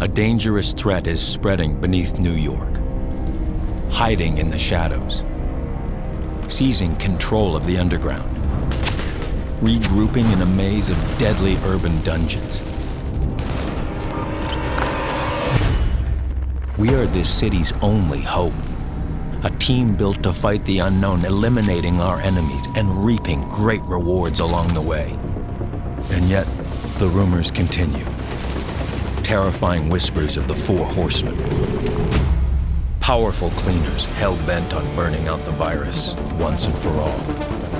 dangerous threat is spreading beneath New York, hiding in the shadows, seizing control of the underground, regrouping in a maze of deadly urban dungeons. We are this city's only hope, a team built to fight the unknown, eliminating our enemies and reaping great rewards along the way. And yet, the rumors continue. Terrifying whispers of the Four Horsemen. Powerful cleaners hell-bent on burning out the virus once and for all,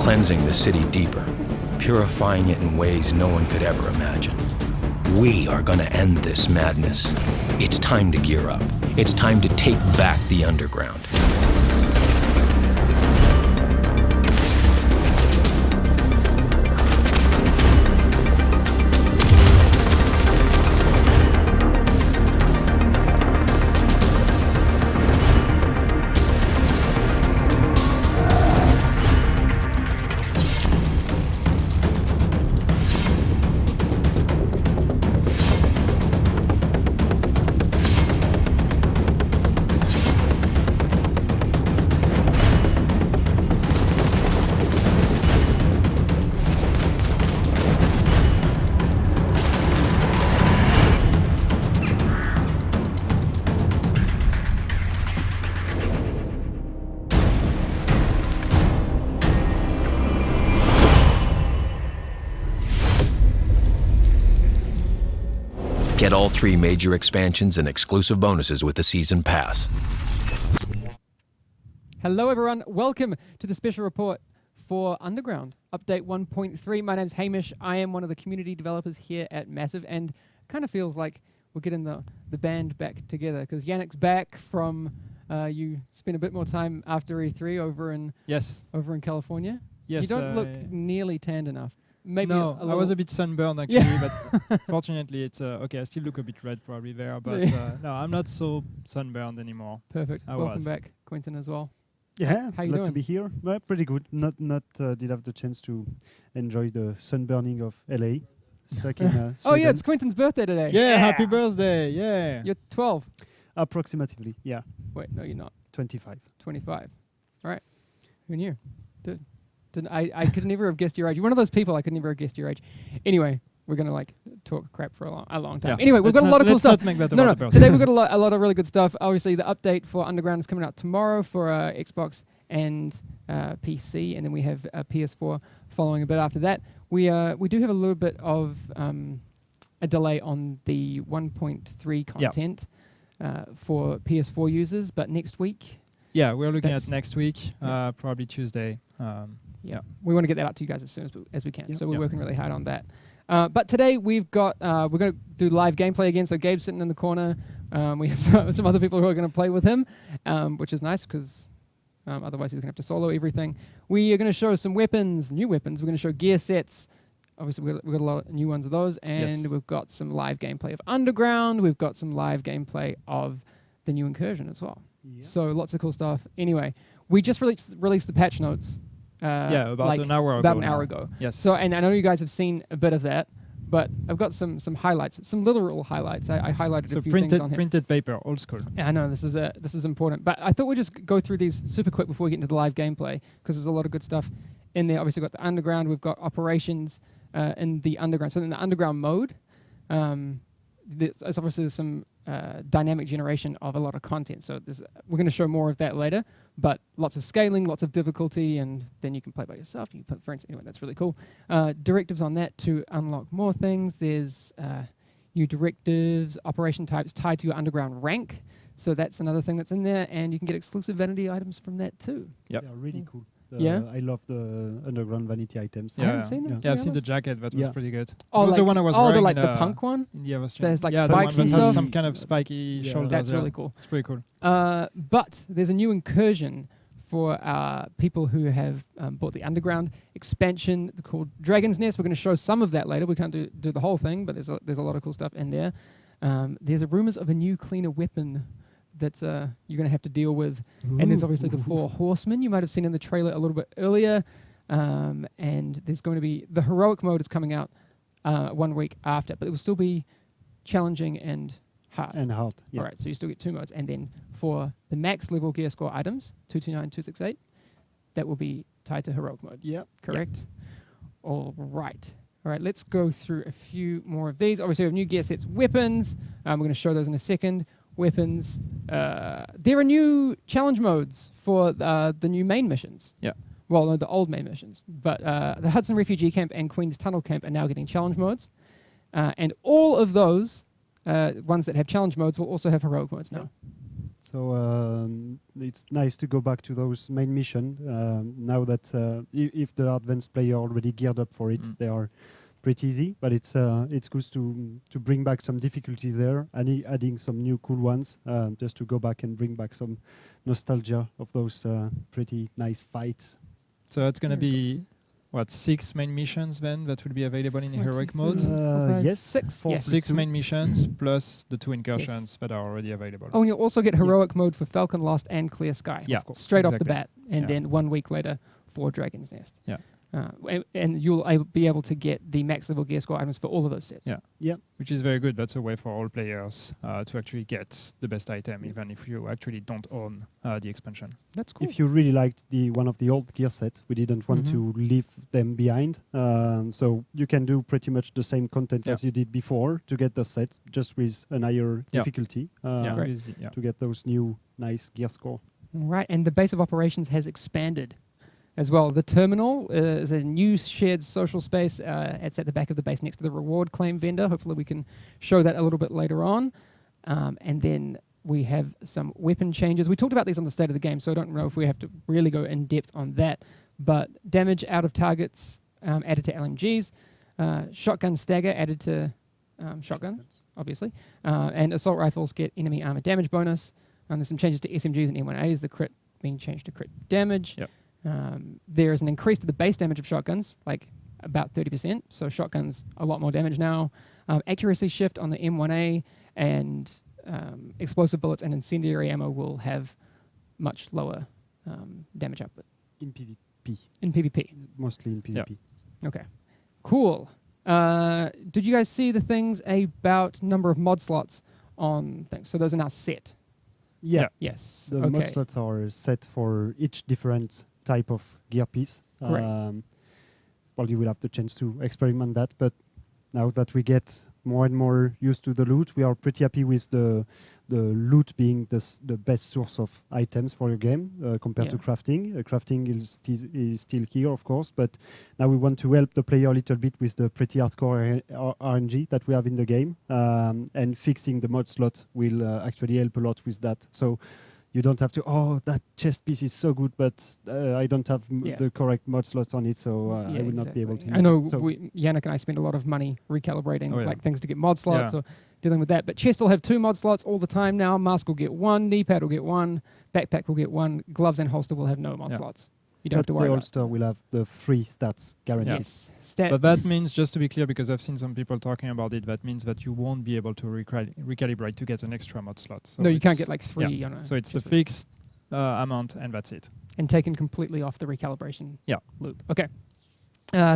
cleansing the city deeper, purifying it in ways no one could ever imagine. We are gonna end this madness. It's time to gear up. It's time to take back the underground. Get all 3 major expansions and exclusive bonuses with the Season Pass. Hello everyone, welcome to the special report for Underground, update 1.3. My name's Hamish, I am one of the community developers here at Massive, and kind of feels like we're getting the band back together, because Yannick's back from, you spent a bit more time after E3 over in California. Yes. You don't look nearly tanned enough. Maybe no, I was a bit sunburned actually, but fortunately it's okay. I still look a bit red probably there, but no, I'm not so sunburned anymore. Perfect. Welcome back, Quentin, as well. Yeah, how you glad doing? to be here. Well, pretty good. Not did have the chance to enjoy the sunburning of LA. Stuck in Oh Sweden. yeah, it's Quentin's birthday today. Yeah, happy birthday. Yeah. You're 12. Approximately, yeah. Wait, no, you're not. 25. 25. All right. Who knew? I could never have guessed your age. You're one of those people I could never have guessed your age. Anyway, we're going to talk crap for a long time. Yeah. Anyway, we've got a lot of cool stuff. Make that No, about today we've got a lot of really good stuff. Obviously, the update for Underground is coming out tomorrow for Xbox and PC, and then we have PS4 following a bit after that. We do have a little bit of a delay on the 1.3 content for PS4 users, but next week. Yeah, we're looking at next week, probably Tuesday. Yeah, we want to get that out to you guys as soon as we can. Yep. So we're working really hard on that. But today we've got we're going to do live gameplay again. So Gabe's sitting in the corner. We have some other people who are going to play with him, which is nice because otherwise he's going to have to solo everything. We are going to show some weapons, new weapons. We're going to show gear sets. Obviously, we've got a lot of new ones of those, and we've got some live gameplay of Underground. We've got some live gameplay of the new Incursion as well. Yep. So lots of cool stuff. Anyway, we just released the patch notes. About an hour ago. About an hour ago. Yes. So, and I know you guys have seen a bit of that, but I've got some highlights, some literal highlights. I highlighted a few things on here. Printed paper, old school. Yeah, I know this is important, but I thought we'd just go through these super quick before we get into the live gameplay, because there's a lot of good stuff in there. Obviously, we've got the Underground, we've got operations in the Underground. So in the Underground mode, there's obviously some dynamic generation of a lot of content. So we're going to show more of that later, but lots of scaling, lots of difficulty, and then you can play by yourself. You can put friends. Anyway, that's really cool. Directives on that to unlock more things. There's new directives, operation types tied to your Underground rank. So that's another thing that's in there, and you can get exclusive vanity items from that too. Yep. Yeah, really cool. Yeah, I love the Underground vanity items. I haven't seen them. Yeah, I've seen the jacket. That was pretty good. Oh, was the one I was wearing. The punk one. Yeah, was there's like the spikes one and that has stuff. some kind of spiky shoulders. That's really cool. It's pretty cool. But there's a new Incursion for people who have bought the Underground expansion called Dragon's Nest. We're going to show some of that later. We can't do the whole thing, but there's a lot of cool stuff in there. There's rumors of a new cleaner weapon that you're going to have to deal with. Ooh. And there's obviously the Four Horsemen. You might have seen in the trailer a little bit earlier. And there's going to be... The heroic mode is coming out 1 week after, but it will still be challenging and hard. And hard. Yeah. All right, so you still get 2 modes. And then for the max level gear score items, 229, 268, that will be tied to heroic mode. Yeah. Correct? All right. All right, let's go through a few more of these. Obviously, we have new gear sets, weapons. We're going to show those in a second. Weapons. There are new challenge modes for the new main missions. Yeah. Well, no, the old main missions. But the Hudson Refugee Camp and Queen's Tunnel Camp are now getting challenge modes. And all of those ones that have challenge modes will also have heroic modes now. So it's nice to go back to those main mission now that if the advanced player already geared up for it, they are pretty easy. But it's good to bring back some difficulty there, and adding some new cool ones, just to go back and bring back some nostalgia of those pretty nice fights. So it's going to be, what, 6 main missions then that will be available in heroic mode? Yes, 6. four Yes. 6 main missions plus the 2 incursions that are already available. Oh, and you'll also get heroic mode for Falcon Lost and Clear Sky. Yeah, Straight off the exactly. bat. And Yeah. then 1 week later for Dragon's Nest. Yeah. And you'll be able to get the max level gear score items for all of those sets. Yeah. Yeah. Which is very good. That's a way for all players to actually get the best item, even if you actually don't own the expansion. That's cool. If you really liked one of the old gear set, we didn't want to leave them behind. So you can do pretty much the same content as you did before to get the set, just with an higher difficulty Very easy, yeah. to get those new nice gear score. Right, and the base of operations has expanded as well. The terminal is a new shared social space. It's at the back of the base next to the reward claim vendor. Hopefully we can show that a little bit later on. And then we have some weapon changes. We talked about these on the state of the game, so I don't know if we have to really go in depth on that. But damage out of targets added to LMGs. Shotgun stagger added to shotgun, obviously. And assault rifles get enemy armor damage bonus. There's some changes to SMGs and M1As. The crit being changed to crit damage. Yep. There is an increase to the base damage of shotguns, like about 30%. So shotguns, a lot more damage now. Accuracy shift on the M1A, and explosive bullets and incendiary ammo will have much lower damage output. In PvP. In PvP. Mostly in PvP. Okay. Cool. Did you guys see the things about number of mod slots on things? So those are now set. Yeah. Yes. The mod slots are set for each different type of gear piece. Correct. Well, you will have the chance to experiment that, but now that we get more and more used to the loot, we are pretty happy with the loot being the best source of items for your game compared to crafting. Crafting is still here, of course, but now we want to help the player a little bit with the pretty hardcore RNG that we have in the game, and fixing the mod slot will actually help a lot with that. So you don't have to, that chest piece is so good, but I don't have the correct mod slots on it, so I will not be able to use I know it. So Yannick and I spend a lot of money recalibrating like things to get mod slots Yeah. or dealing with that. But chests will have 2 mod slots all the time now. Mask will get 1, knee pad will get 1, backpack will get 1, gloves and holster will have no mod slots. You don't have to worry the about holster will have the 3 stats guaranteed. Yes. Stats. But that means, just to be clear, because I've seen some people talking about it, that means that you won't be able to recalibrate to get an extra mod slot. So no, you can't get like 3 on a So it's the chest piece. fixed amount, and that's it. And taken completely off the recalibration Yeah. loop. Okay.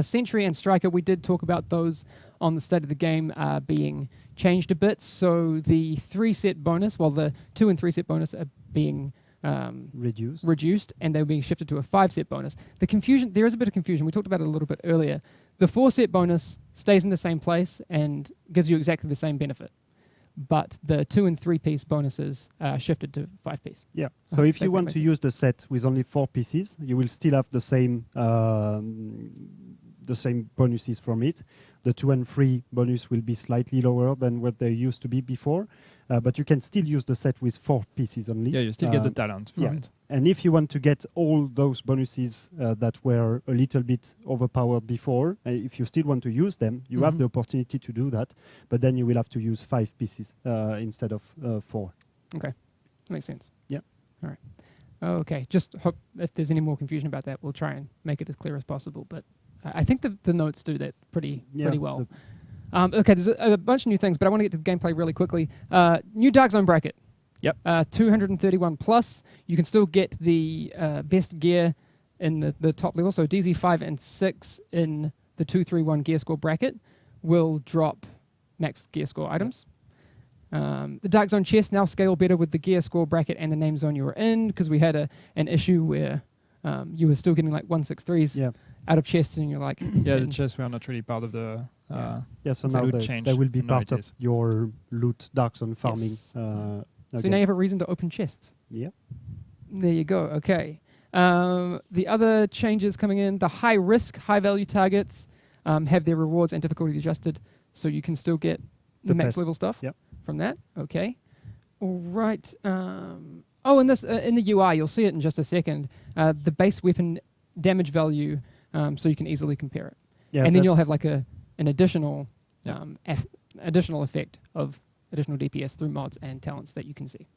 Sentry and Striker, we did talk about those on the state of the game being changed a bit. So the 3-set bonus, the 2 and 3-set bonus are being reduced, and they're being shifted to a 5-set bonus. The confusion, there is a bit of confusion. We talked about it a little bit earlier. The 4-set bonus stays in the same place and gives you exactly the same benefit. But the 2 and 3-piece bonuses are shifted to 5-piece. Yeah. So if you want to use the set with only 4 pieces, you will still have the same bonuses from it. The 2 and 3 bonus will be slightly lower than what they used to be before, but you can still use the set with 4 pieces only. Yeah, you still get the talent from it. And if you want to get all those bonuses that were a little bit overpowered before, if you still want to use them, you have the opportunity to do that, but then you will have to use 5 pieces instead of 4. Okay. That makes sense. Yeah. All right. Okay. Just hope if there's any more confusion about that, we'll try and make it as clear as possible. But I think the notes do that pretty well. Okay, there's a bunch of new things, but I want to get to the gameplay really quickly. New Dark Zone bracket. Yep. 231 plus. You can still get the best gear in the top level. So DZ 5 and 6 in the 231 gear score bracket will drop max gear score items. The Dark Zone chests now scale better with the gear score bracket and the name zone you were in, because we had an issue where you were still getting like 163s out of chests, and you're like... Yeah, the chests were not really part of the... so the now loot change. they will be Now part it of is. your loot Dark Zone farming. Yes. So again. now you have a reason to open chests. Yeah. There you go. Okay. The other changes coming in, the high risk, high value targets have their rewards and difficulty adjusted, so you can still get The max best. level stuff Yep. from that. Okay. All right. Oh, in this in the UI, you'll see it in just a second. The base weapon damage value, so you can easily compare it. Yeah, And then you'll have like an additional Yeah. additional effect of additional DPS through mods and talents that you can see.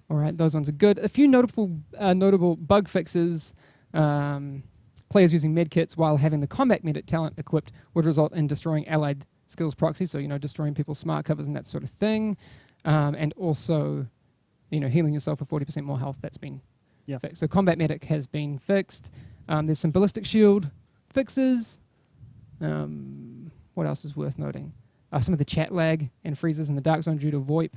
All right, those ones are good. A few notable bug fixes. Players using medkits while having the combat medic talent equipped would result in destroying allied skills proxy, so destroying people's smart covers and that sort of thing. And also, healing yourself for 40% more health. That's been fixed. So combat medic has been fixed. There's some ballistic shield fixes. What else is worth noting? Some of the chat lag and freezes in the Dark Zone due to VoIP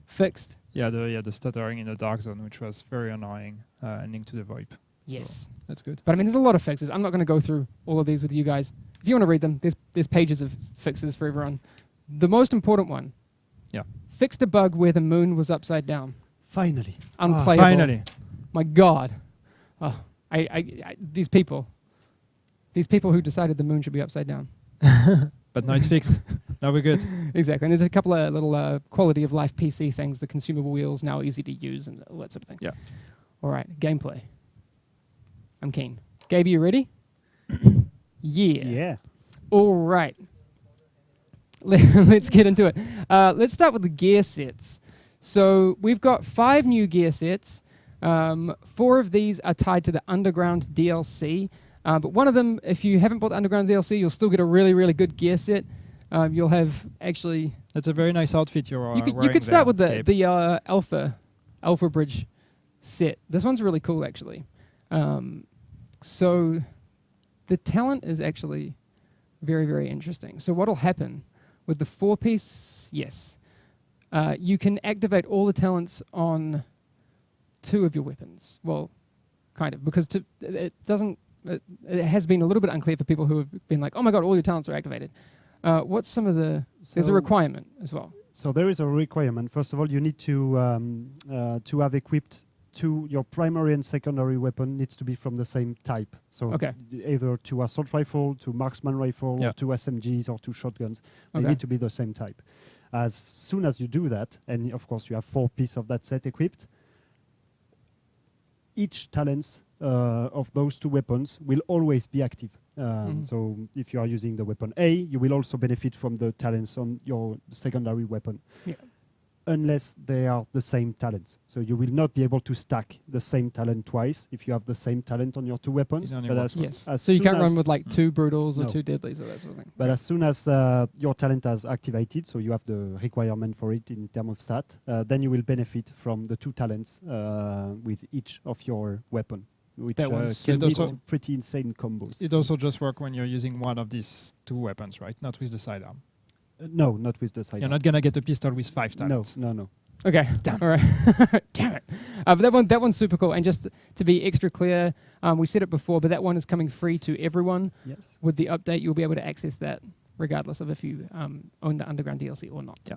fixed. Yeah, the stuttering in the Dark Zone, which was very annoying, and linked to the VoIP. Yes. So that's good. But I mean, there's a lot of fixes. I'm not going to go through all of these with you guys. If you want to read them, there's pages of fixes for everyone. The most important one. Yeah. Fixed a bug where the moon was upside down. Finally. Unplayable. Finally. My God. Oh, these people who decided the moon should be upside down. But now it's fixed. Now we're good. Exactly. And there's a couple of little quality of life PC things, the consumable wheels now easy to use and all that sort of thing. Yeah. All right, gameplay. I'm keen. Gabe, you ready? Yeah. All right. Let's get into it. Let's start with the gear sets. So we've got 5 new gear sets. 4 of these are tied to the Underground DLC. But one of them, if you haven't bought the Underground DLC, you'll still get a really, really good gear set. You'll have actually... That's a very nice outfit you're You wearing could start with there, the Alpha Bridge set. This one's really cool, actually. So the talent is actually very, very interesting. So what'll happen with the 4-piece? Yes. You can activate all the talents on 2 of your weapons. Well, kind of, because it doesn't... It has been a little bit unclear for people who have been like, oh my God, all your talents are activated. What's some of the... there's a requirement as well. So there is a requirement. First of all, you need to have equipped your primary and secondary weapon needs to be from the same type. So either 2 assault rifle, 2 marksman rifle, or 2 SMGs, or 2 shotguns. They need to be the same type. As soon as you do that, and of course you have 4 pieces of that set equipped, each talents of those 2 weapons will always be active. So if you are using the weapon A, you will also benefit from the talents on your secondary weapon. Yeah. Unless they are the same talents. So you will not be able to stack the same talent twice if you have the same talent on your 2 weapons. So you can't run with like 2 brutals or 2 deadlies or that sort of thing. But as soon as your talent has activated, so you have the requirement for it in terms of stat, then you will benefit from the 2 talents with each of your weapon, which can be pretty insane combos. It also just works when you're using one of these 2 weapons, right? Not with the sidearm. No, not with the sidearm. You're not going to get a pistol with 5 talents. No. Okay, all right. Damn it. But that one's super cool. And just to be extra clear, we said it before, but that one is coming free to everyone. Yes. With the update, you'll be able to access that regardless of if you own the Underground DLC or not. Yeah.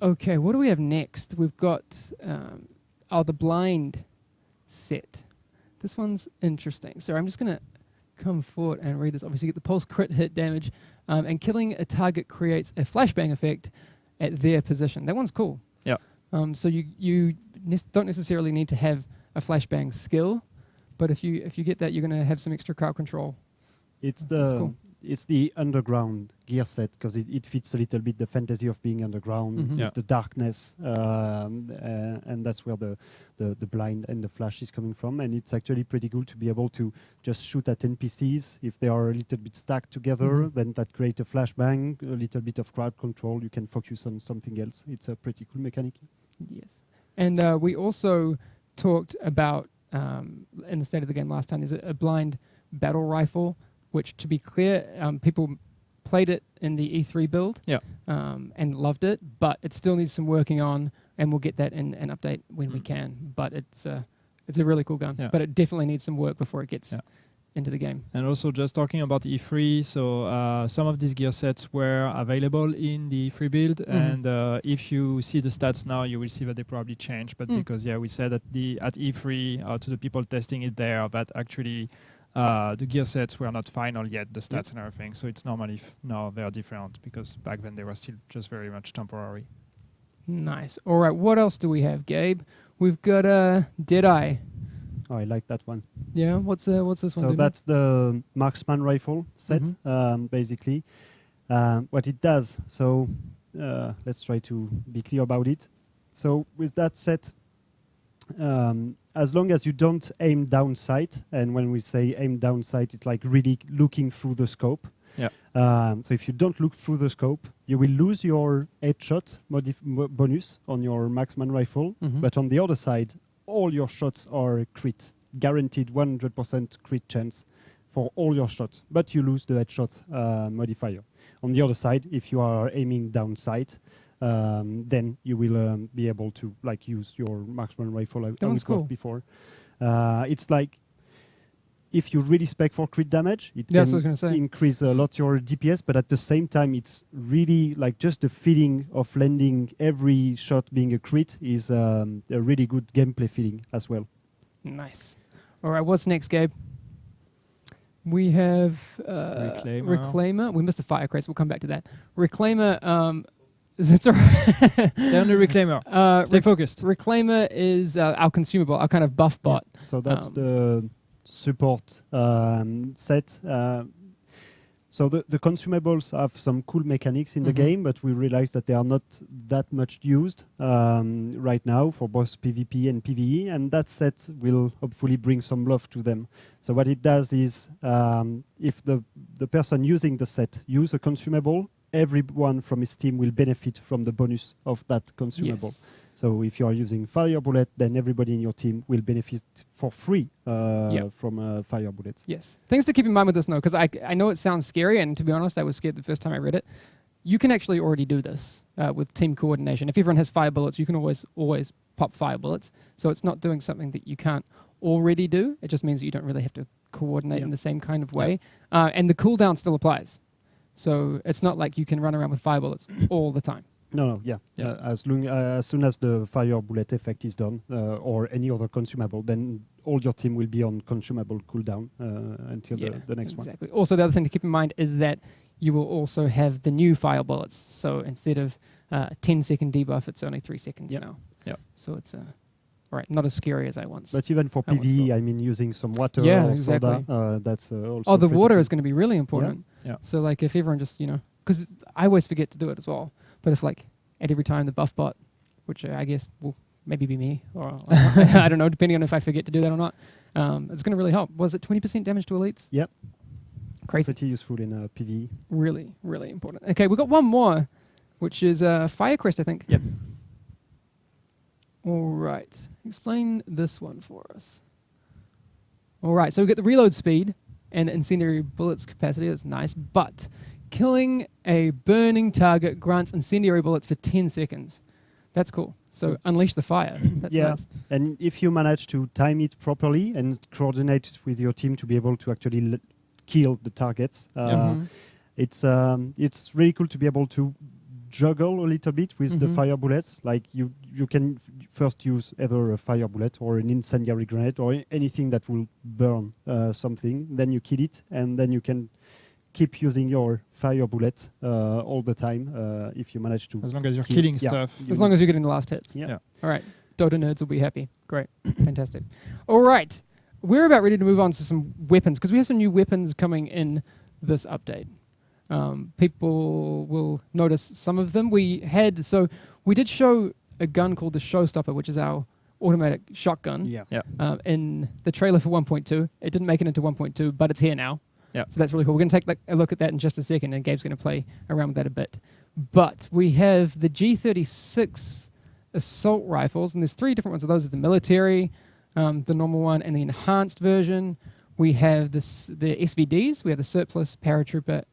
Okay, what do we have next? We've got the blind set. This one's interesting. So I'm just going to come forward and read this. Obviously, you get the pulse crit hit damage, and killing a target creates a flashbang effect at their position. That one's cool. Yeah. So you don't necessarily need to have a flashbang skill, but if you get that, you're going to have some extra crowd control. It's the underground gear set because it fits a little bit the fantasy of being underground. It's the darkness, and that's where the blind and the flash is coming from. And it's actually pretty good to be able to just shoot at NPCs if they are a little bit stacked together. Then that creates a flashbang, a little bit of crowd control. You can focus on something else. It's a pretty cool mechanic. Yes, and we also talked about in the state of the game last time. There's a blind battle rifle. Which, to be clear, people played it in the E3 build and loved it, but it still needs some working on, and we'll get that in an update when we can. But it's a really cool gun, but it definitely needs some work before it gets into the game. And also just talking about E3, so some of these gear sets were available in the E3 build, and if you see the stats now, you will see that they probably changed, but because we said at E3 to the people testing it there that actually the gear sets were not final yet, the stats and everything, so it's normally now they're different, because back then they were still just very much temporary. Nice. All right, what else do we have, Gabe? We've got Deadeye. Oh, I like that one. Yeah, what's this one? So that's the marksman rifle set, basically. What it does, so let's try to be clear about it. So with that set, as long as you don't aim down sight, and when we say aim down sight, it's like really looking through the scope. So if you don't look through the scope, you will lose your headshot bonus on your marksman rifle, but on the other side, all your shots are crit, guaranteed 100% crit chance for all your shots, but you lose the headshot modifier. On the other side, if you are aiming down sight, then you will be able to use your marksman rifle. That one's cool. Before. It's like if you really spec for crit damage, it can increase a lot your DPS, but at the same time, it's really just the feeling of landing every shot being a crit is a really good gameplay feeling as well. Nice. All right, what's next, Gabe? We have Reclaimer. We missed the Firecrest. We'll come back to that. Reclaimer. That's all right. Stay on the Reclaimer. Stay focused. Reclaimer is our consumable, our kind of buff bot. So that's the support set. So the consumables have some cool mechanics in the game, but we realize that they are not that much used right now for both PvP and PvE, and that set will hopefully bring some love to them. So what it does is, if the person using the set use a consumable, everyone from his team will benefit from the bonus of that consumable. Yes. So if you are using fire bullet, then everybody in your team will benefit for free from fire bullets. Yes. Things to keep in mind with this, though, because I know it sounds scary, and to be honest, I was scared the first time I read it. You can actually already do this with team coordination. If everyone has fire bullets, you can always pop fire bullets. So it's not doing something that you can't already do. It just means that you don't really have to coordinate in the same kind of way. And the cooldown still applies. So it's not like you can run around with fire bullets all the time. No, as soon as the fire bullet effect is done, or any other consumable, then all your team will be on consumable cooldown until the next one. Exactly. Also, the other thing to keep in mind is that you will also have the new fire bullets. So instead of 10-second debuff, it's only 3 seconds now. So it's all right, not as scary as I once. But even for PvE, I mean, using some water or soda, that's also. Oh, the water is going to be really important. So like if everyone just because I always forget to do it as well. But if at every time the buff bot, which I guess will maybe be me, or I don't know, depending on if I forget to do that or not, it's going to really help. Was it 20% damage to elites? Yep. Crazy. Pretty useful in PvE. Really, really important. Okay, we've got one more, which is Firecrest, I think. Yep. All right. Explain this one for us. All right, so we've got the reload speed and incendiary bullets capacity. That's nice, but killing a burning target grants incendiary bullets for 10 seconds. That's cool. So unleash the fire. That's nice. And if you manage to time it properly and coordinate with your team to be able to actually kill the targets, it's really cool to be able to juggle a little bit with the fire bullets. Like you can first use either a fire bullet or an incendiary grenade or anything that will burn something. Then you kill it, and then you can keep using your fire bullet all the time if you manage to. As long as you're killing stuff. As long as you're getting the last hits. Yeah. All right. Dota nerds will be happy. Great. Fantastic. All right. We're about ready to move on to some weapons, because we have some new weapons coming in this update. People will notice some of them. We did show a gun called the Showstopper, which is our automatic shotgun. In the trailer for 1.2. It didn't make it into 1.2, but it's here now. So that's really cool. We're going to take a look at that in just a second, and Gabe's going to play around with that a bit. But we have the G36 assault rifles, and there's 3 different ones of those. There's the military, the normal one, and the enhanced version. We have the SVDs. We have the surplus paratrooper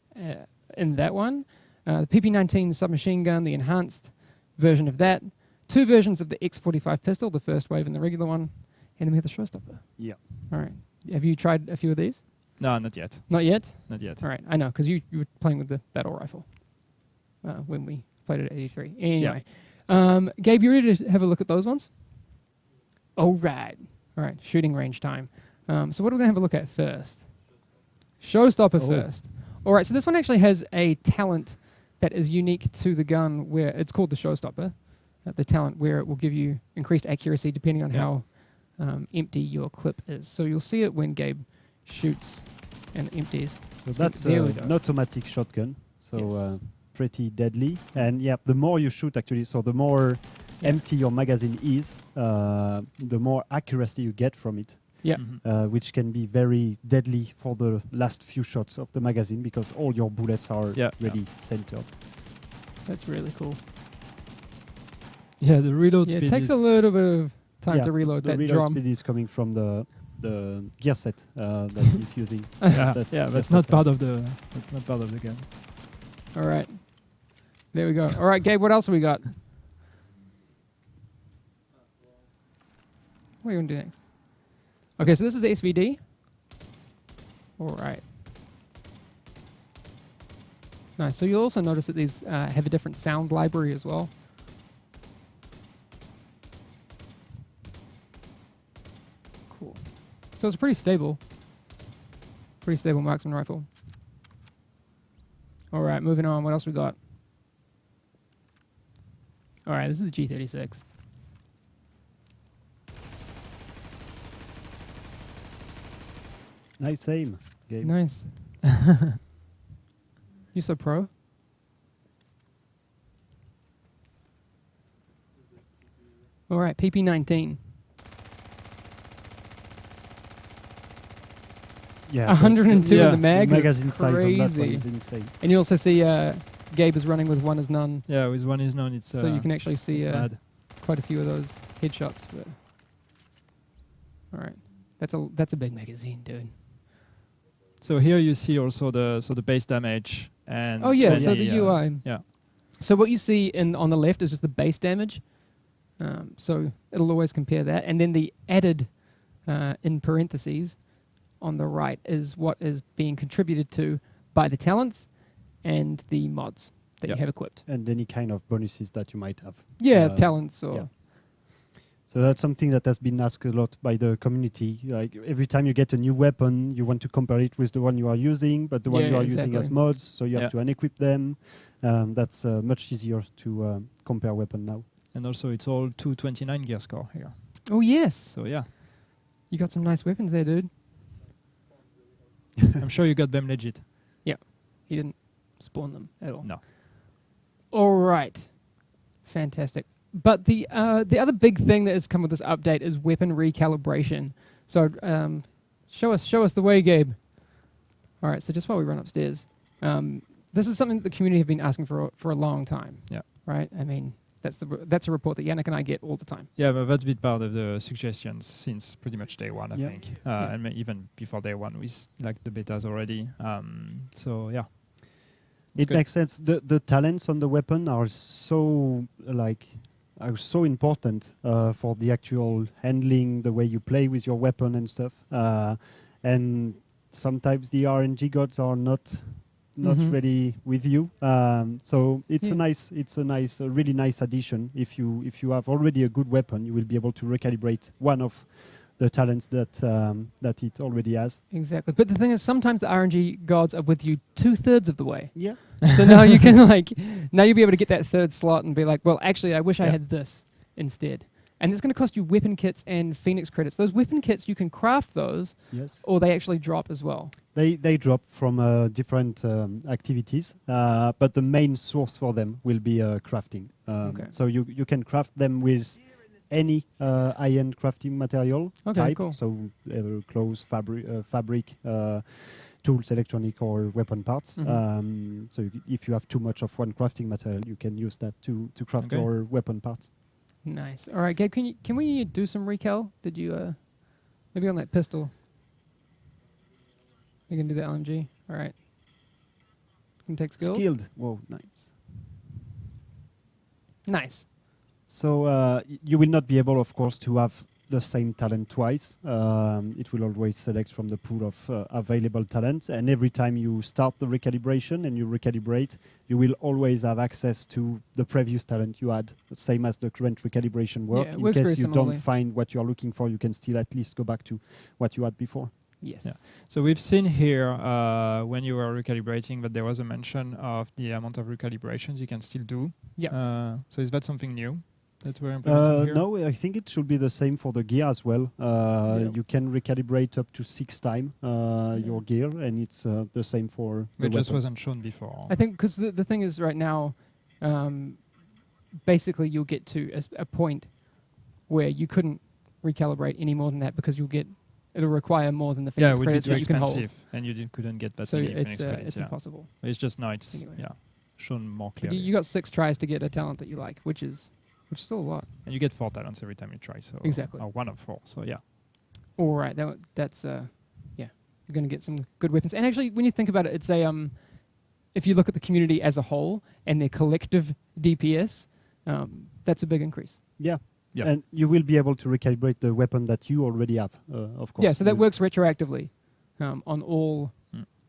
in that one. The PP-19 submachine gun, the enhanced version of that. 2 versions of the X45 pistol, the first wave and the regular one. And then we have the showstopper. Yeah. All right. Have you tried a few of these? No, not yet. Not yet? Not yet. All right. I know, because you were playing with the battle rifle when we played it at 83. Anyway. Gabe, you ready to have a look at those ones? All right. All right. Shooting range time. So what are we going to have a look at first? Showstopper first. All right. So this one actually has a talent that is unique to the gun where it's called the showstopper. The talent where it will give you increased accuracy depending on how empty your clip is. So you'll see it when Gabe shoots and empties. So that's an automatic shotgun, so pretty deadly. And yeah, the more you shoot actually, so the more empty your magazine is, the more accuracy you get from it. Yeah. Which can be very deadly for the last few shots of the magazine because all your bullets are really centered. That's really cool. Yeah, the reload speed it takes a little bit of time to reload that reload drum. speed is coming from the gear set that he's using. That's not part of the. That's not part of the gun. All right, there we go. All right, Gabe, what else have we got? What are you gonna do next? Okay, so this is the SVD. All right. Nice. So you'll also notice that these have a different sound library as well. Cool. So it's pretty stable marksman rifle. All right, moving on. What else we got? All right, this is the G36. Nice aim, Gabe. Nice. You so pro? All right, PP-19. Yeah, 102 in the mag. The magazine size on that one crazy. is insane. And you also see Gabe is running with one is none. Yeah, with one is none, it's So you can actually see bad. quite a few of those headshots. But all right, that's a big magazine, dude. So here you see also the base damage and Oh yeah, so the UI. Yeah. So what you see on the left is just the base damage. So it'll always compare that, and then the added in parentheses on the right is what is being contributed to by the talents and the mods that you have equipped. And any kind of bonuses that you might have. Yeah, talents or. Yeah. So that's something that has been asked a lot by the community. Like every time you get a new weapon, you want to compare it with the one you are using, but the one you are using as mods, so you have to unequip them. That's much easier to compare weapon now. And also it's all 229 gear score here. Oh yes. So yeah. You got some nice weapons there, dude. I'm sure you got them legit. Yeah. He didn't spawn them at all. No. All right. Fantastic. But the other big thing that has come with this update is weapon recalibration. So show us the way, Gabe. All right. So just while we run upstairs, this is something that the community have been asking for a long time. Yeah. Right. I mean, that's a report that Yannick and I get all the time. Yeah, but that's been part of the suggestions since pretty much day one, I think, and even before day one with like the betas already. So yeah. It makes sense. The talents on the weapon are so important for the actual handling, the way you play with your weapon and stuff. And sometimes the RNG gods are not ready with you. So it's a really nice addition. If you have already a good weapon, you will be able to recalibrate one of the talents that it already has. Exactly. But the thing is, sometimes the RNG gods are with you 2/3 of the way. Yeah. So now you can now you'll be able to get that third slot and be like, well, actually, I wish I had this instead. And it's going to cost you weapon kits and Phoenix credits. Those weapon kits, you can craft those, or they actually drop as well. They drop from different activities, but the main source for them will be crafting. So you can craft them with any high-end crafting material type. Cool. So either clothes, fabric, tools, electronic, or weapon parts. So if you have too much of one crafting material, you can use that to craft your weapon parts. Nice. All right, Gabe, can we do some recal? Did you maybe on that pistol? You can do the LMG. All right. can take skilled. Skilled. Whoa, nice. Nice. So you will not be able, of course, to have the same talent twice. It will always select from the pool of available talent, and every time you start the recalibration and you recalibrate, you will always have access to the previous talent you had, same as the current recalibration work. Yeah, it In works very case you similarly. don't find what you're looking for, you can still at least go back to what you had before. Yes. Yeah. So we've seen here when you were recalibrating that there was a mention of the amount of recalibrations you can still do. Yeah. So is that something new that we're implementing here? No, I think it should be the same for the gear as well. Yeah. You can recalibrate up to 6 times your gear, and it's the same for the It just weapon. wasn't shown before. I think because the thing is right now, basically you'll get to a point where you couldn't recalibrate any more than that because it'll require more than the Yeah, Phoenix it would be credits too that you can hold. expensive, and you couldn't get that So many it's Phoenix credits. it's Yeah. impossible. It's just now it's Anyway. shown more But clearly. you got 6 tries to get a talent that you like, which is still a lot. And you get 4 talents every time you try. So Exactly. Or 1 of 4. So yeah. All right, that's yeah, you're going to get some good weapons. And actually, when you think about it, it's a if you look at the community as a whole and their collective DPS, that's a big increase. Yeah. Yeah. And you will be able to recalibrate the weapon that you already have, of course. Yeah, so that You- works retroactively on all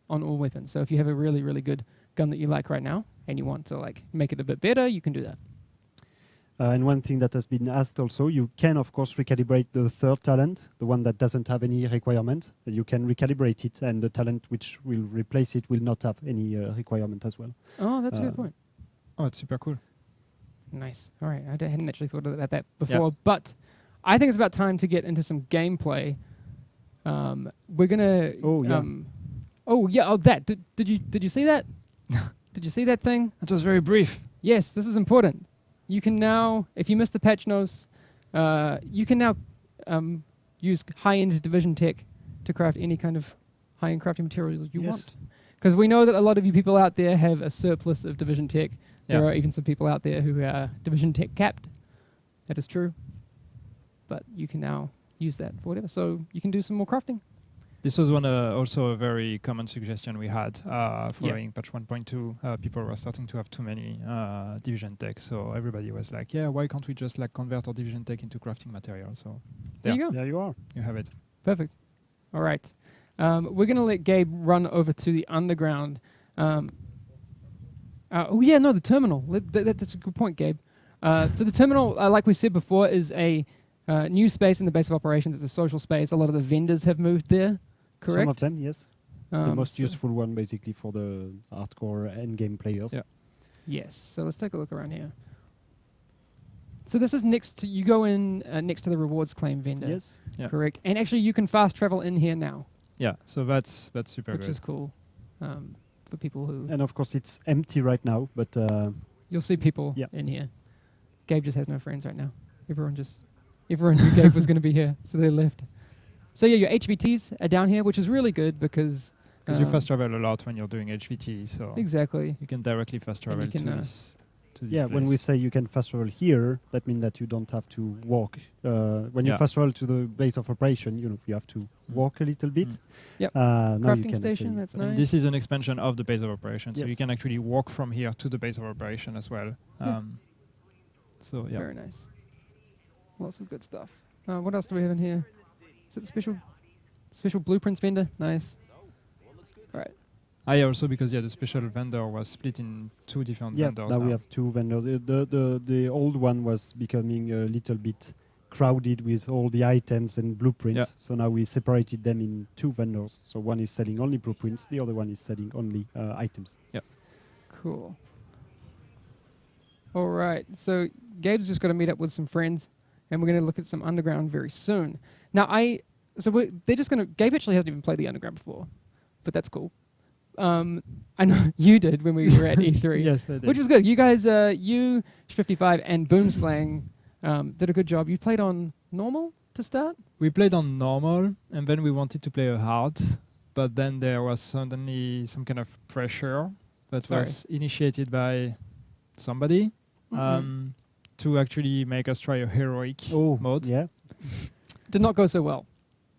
weapons. So if you have a really, really good gun that you like right now and you want to like make it a bit better, you can do that. And one thing that has been asked also, you can, of course, recalibrate the third talent, the one that doesn't have any requirement. You can recalibrate it, and the talent which will replace it will not have any requirement as well. Oh, that's a good point. Oh, it's super cool. Nice. All right, I hadn't actually thought about that before, but I think it's about time to get into some gameplay. We're gonna. Oh, yeah. That. Did you see that? Did you see that thing? It was very brief. Yes, this is important. You can now, if you missed the patch notes, you can now use high-end division tech to craft any kind of high-end crafting materials you Yes. want. Because we know that a lot of you people out there have a surplus of division tech. There Yeah. are even some people out there who are division tech capped. That is true. But you can now use that for whatever. So you can do some more crafting. This was also a very common suggestion we had following patch 1.2. People were starting to have too many division tech, so everybody was like, "Yeah, why can't we just like convert our division tech into crafting material?" So There you go. There you are. you have it. Perfect. All right. We're going to let Gabe run over to the underground. The terminal. That's a good point, Gabe. So the terminal, like we said before, is a new space in the base of operations. It's a social space. A lot of the vendors have moved there, correct? Some of them, yes. The most so- useful one, basically, for the hardcore endgame players. Yeah. Yes. So let's take a look around here. So this is next to, you go in next to the rewards claim vendor, Yes. Yeah. correct? And actually you can fast travel in here now, Yeah, so that's super which good. is cool for people who... And of course, it's empty right now, but You'll see people Yeah. in here. Gabe just has no friends right now. Everyone knew Gabe was going to be here, so they left. So yeah, your HVTs are down here, which is really good because You fast travel a lot when you're doing HVT, so exactly. you can directly fast travel you can, to this yeah, when we place. say you can fast travel here, that means that you don't have to walk. When you Yeah. fast travel to the base of operation, you have to walk a little bit. Yep. Now you Crafting can station, actually- that's And nice. this is an expansion of the base of operation, so you Yes. can actually walk from here to the base of operation as well. Yeah. So yeah, Very nice. Lots of good stuff. What else do we have in here? Is it the special blueprints vendor? Nice. All right. also because the special vendor was split in 2 different Yeah, vendors now we have 2 vendors. The old one was becoming a little bit crowded with all the items and blueprints. Yeah. So now we separated them in 2 vendors. So one is selling only blueprints, the other one is selling only items. Cool. All right. So Gabe's just got to meet up with some friends, and we're going to look at some underground very soon. Now, they're just going to. Gabe actually hasn't even played the underground before, but that's cool. I know you did when we were at E3. Yes, I did. Which was good. You guys, you, 55, and Boomslang did a good job. You played on normal to start? We played on normal, and then we wanted to play a hard, but then there was suddenly some kind of pressure that Sorry. was initiated by somebody to actually make us try a heroic mode. Yeah. Did not go so well.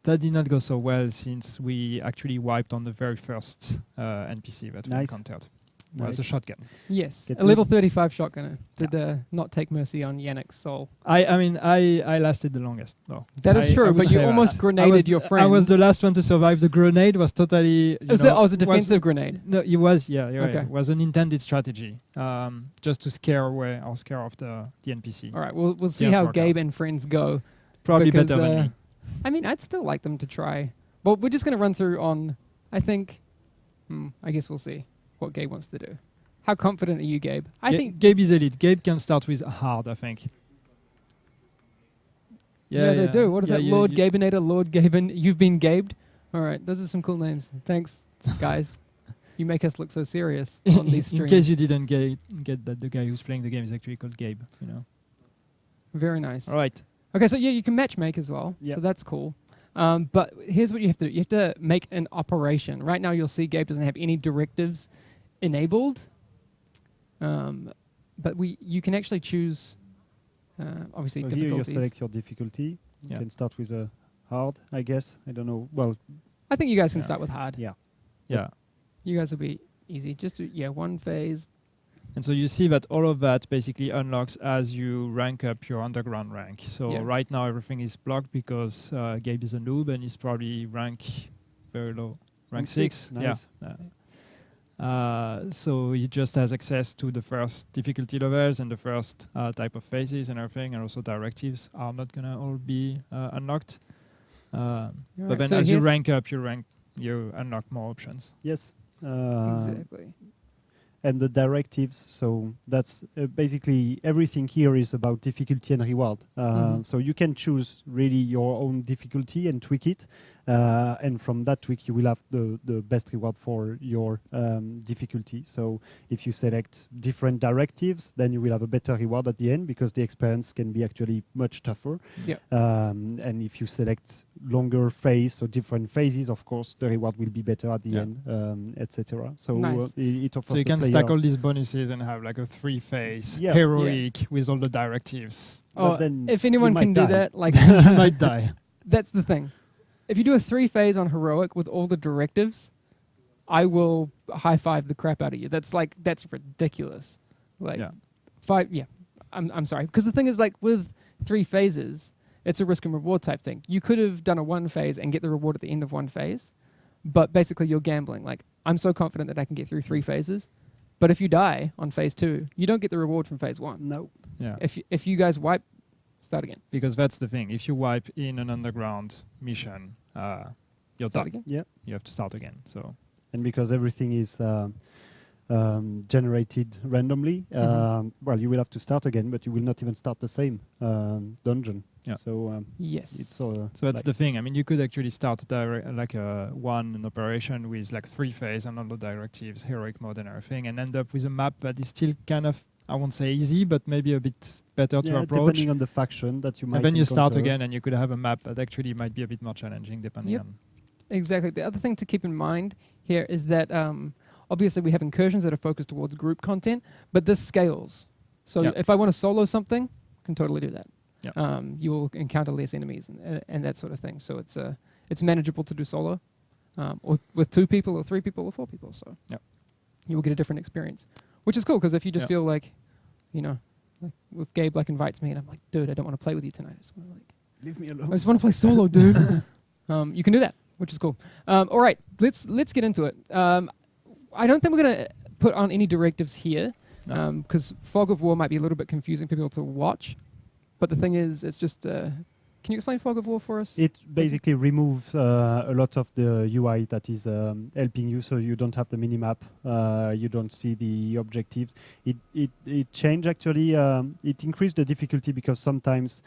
That did not go so well since we actually wiped on the very first NPC that we Nice. encountered. was a shotgun. Yes, Get a level 35 shotgunner did not take mercy on Yannick's soul. I mean, I lasted the longest, though. That is I true, would but say you that. almost grenaded your friend. I was the last one to survive. The grenade was totally. It was a defensive grenade. No, it was. Yeah, you're Okay. right. It was an intended strategy, just to scare away or scare off the NPC. All right, we'll see Didn't how work Gabe out. and friends go. Probably because, better than me. I mean, I'd still like them to try. Well, we're just going to run through on, I think, I guess we'll see what Gabe wants to do. How confident are you, Gabe? I think Gabe is elite. Gabe can start with hard, I think. Yeah, they do. What is that? Lord you- Gabenator, Lord Gaben. You've been Gabed? All right, those are some cool names. Thanks, guys. You make us look so serious on these In streams. case you didn't get that the guy who's playing the game is actually called Gabe, you know. Very nice. All right. Okay, so yeah, you can matchmake as well. Yep. So that's cool. But here's what you have to do. You have to make an operation. Right now you'll see Gabe doesn't have any directives enabled. But you can actually choose, obviously, So here you difficulties. select your difficulty. You Yeah. can start with a hard, I guess. I don't know. Well, I think you guys can Yeah. start with hard. yeah. Yeah. You guys will be easy. Just do, one phase. And so you see that all of that basically unlocks as you rank up your underground rank. So Yeah. right now everything is blocked because Gabe is a noob and he's probably rank very low, rank 6. Nice. Yeah. So he just has access to the first difficulty levels and the first type of phases and everything, and also directives are not gonna all be unlocked. But Alright, then so as you here's- rank up, you unlock more options. Yes. Exactly. And the directives, so that's basically everything here is about difficulty and reward. So you can choose really your own difficulty and tweak it, and from that tweak you will have the best reward for your difficulty. So if you select different directives, then you will have a better reward at the end because the experience can be actually much tougher. Yeah. And if you select longer phase, so different phases, of course the reward will be better at the Yeah. end, etc. So Nice. it offers So you the can player stack all these bonuses and have like a 3-phase Yeah. heroic with all the directives. But Oh, then if anyone you can might do die. that, like You might die. that's the thing. If you do a 3-phase on heroic with all the directives, I will high five the crap out of you. That's ridiculous. Like Yeah. 5. Yeah, I'm sorry because the thing is like with 3 phases, it's a risk and reward type thing. You could have done a 1 phase and get the reward at the end of 1 phase, but basically you're gambling. Like I'm so confident that I can get through 3 phases, but if you die on phase 2, you don't get the reward from phase 1. no. Yeah. If you guys wipe, start again. Because that's the thing. If you wipe in an underground mission, you're Start done. again. Yeah. You have to start again. So And because everything is generated randomly, well, you will have to start again, but you will not even start the same dungeon. Yeah. So Yes. it's all. so that's the thing. I mean, you could actually start an operation with like 3 phase and all the directives, heroic mode and everything, and end up with a map that is still kind of, I won't say easy, but maybe a bit better to approach. depending on the faction that you might. And then you start encounter. again, and you could have a map that actually might be a bit more challenging depending Yep. on. Exactly. The other thing to keep in mind here is that obviously we have incursions that are focused towards group content, but this scales. So Yeah. if I want to solo something, I can totally do that. Yeah. You will encounter less enemies and that sort of thing. So it's manageable to do solo, or with 2 people or 3 people or 4 people. So Yeah. you will get a different experience, which is cool because if you just Yeah. feel like, like if Gabe like invites me and I'm like, dude, I don't want to play with you tonight. I just want to Leave me I alone. just want to play solo, dude. You can do that, which is cool. All right, let's get into it. I don't think we're gonna put on any directives here, No. because Fog of War might be a little bit confusing for people to watch. But the thing is, it's just. Can you explain Fog of War for us? It basically removes a lot of the UI that is helping you, so you don't have the minimap, you don't see the objectives. It changed actually. It increased the difficulty because sometimes,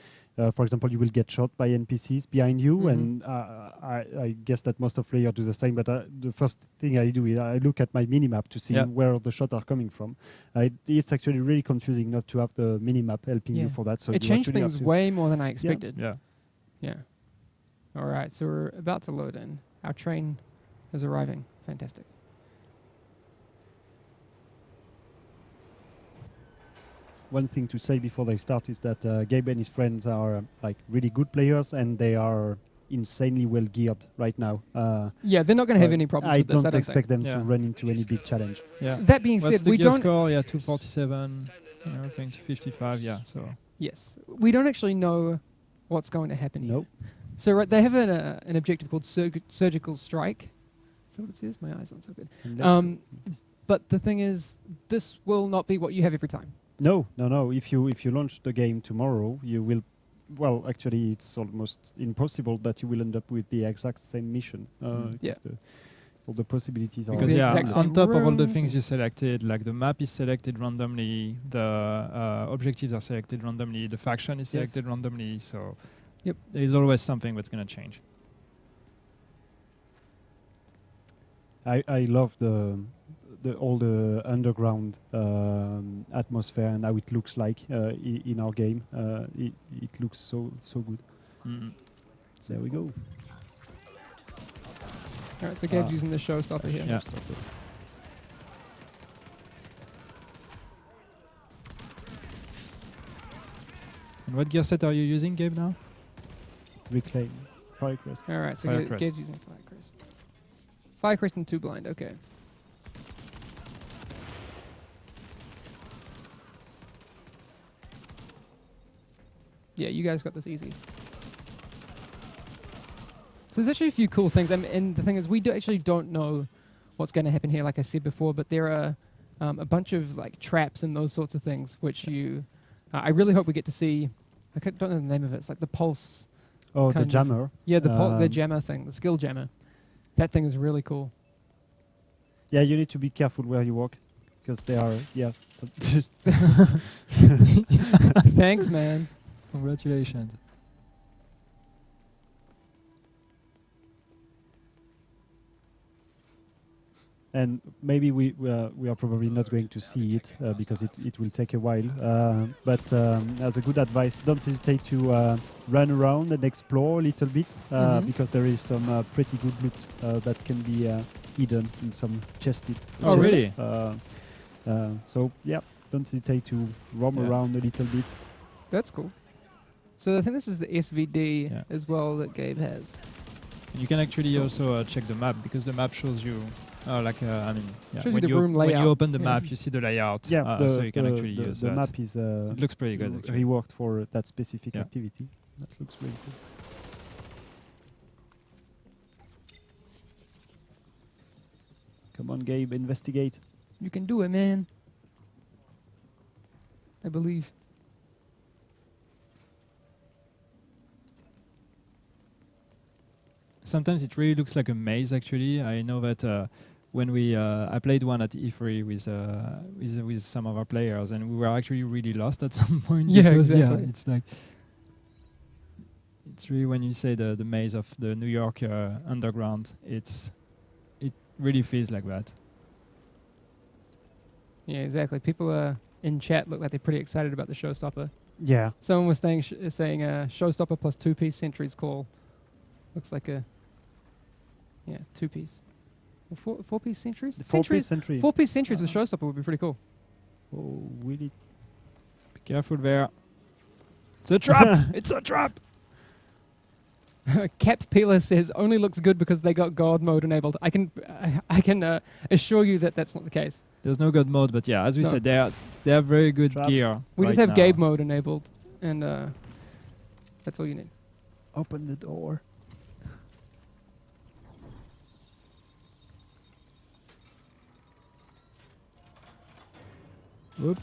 for example, you will get shot by NPCs behind you, and I guess that most of players do the same. But the first thing I do is I look at my minimap to see where the shots are coming from. It's actually really confusing not to have the minimap helping you for that. So it you changed actually have things to- way more than I expected. Yeah. Yeah. All right, so we're about to load in. Our train is arriving. Fantastic. One thing to say before they start is that Gabe and his friends are like really good players, and they are insanely well geared right now. Yeah, they're not going to have any problems I with this. don't I don't expect them Yeah. to run into any big challenge. Yeah. That being What's said, the we gear don't. score? Yeah, 247. Everything to 55. Yeah. So. Yes, we don't actually know what's going to happen here. Nope. So right, they have an objective called surgical strike. Is that what it says? My eyes aren't so good. But the thing is, this will not be what you have every time. No. If you launch the game tomorrow, you will. Well, actually, it's almost impossible that you will end up with the exact same mission. Yeah. All the possibilities are. Because The yeah, exact same on top of all the rooms things and- you selected, like the map is selected randomly, the objectives are selected randomly, the faction is selected randomly. So Yep. there is always something that's going to change. I love all the underground atmosphere and how it looks like in our game. It looks so good. Mm. So there we go. All right, so Gabe's using the showstopper here. Yeah. And what gear set are you using, Gabe, now? Reclaim. Firecrest. All right, so Firecrest. Gabe's using Firecrest. Firecrest and 2 blind, okay. Yeah, you guys got this easy. So there's actually a few cool things, and the thing is, we actually don't know what's going to happen here, like I said before, but there are a bunch of like traps and those sorts of things, which I really hope we get to see. Don't know the name of it. It's like the pulse. Oh, the kind of- jammer. Yeah, the jammer thing, the skill jammer. That thing is really cool. Yeah, you need to be careful where you walk, because they are. Yeah. Thanks, man. Congratulations. And maybe we are probably not going to see it because it will take a while. But as a good advice, don't hesitate to run around and explore a little bit because there is some pretty good loot that can be hidden in some chests. Oh, really? So yeah, don't hesitate to roam around a little bit. That's cool. So I think this is the SVD Yeah. as well that Gabe has. You can actually So- also check the map, because the map shows you, Shows you when the room when you layout. open the Yeah. map, you see the layout. Yeah, So you can actually use the that. map is It looks pretty good, actually. reworked for that specific Yeah. activity. That looks really cool. Come on, Gabe, investigate. You can do it, man. I believe. Sometimes it really looks like a maze. Actually, I know that when I played one at E3 with some of our players, and we were actually really lost at some point. Yeah, because, exactly. it's like it's really, when you say the maze of the New York underground, it really feels like that. Yeah, exactly. People in chat look like they're pretty excited about the showstopper. Yeah. Someone was saying showstopper plus 2-piece sentries call. Looks like a 2-piece. Or 4-piece sentries? The 4-piece sentry. 4-piece sentries with showstopper would be pretty cool. Oh, really? Be careful there. It's a trap! It's a trap! Cap Peeler says only looks good because they got God mode enabled. I can assure you that that's not the case. There's no god mode, but yeah, as we No. said, they have very good Traps. gear. We just right have now. Gabe mode enabled, and that's all you need. Open the door. Whoop.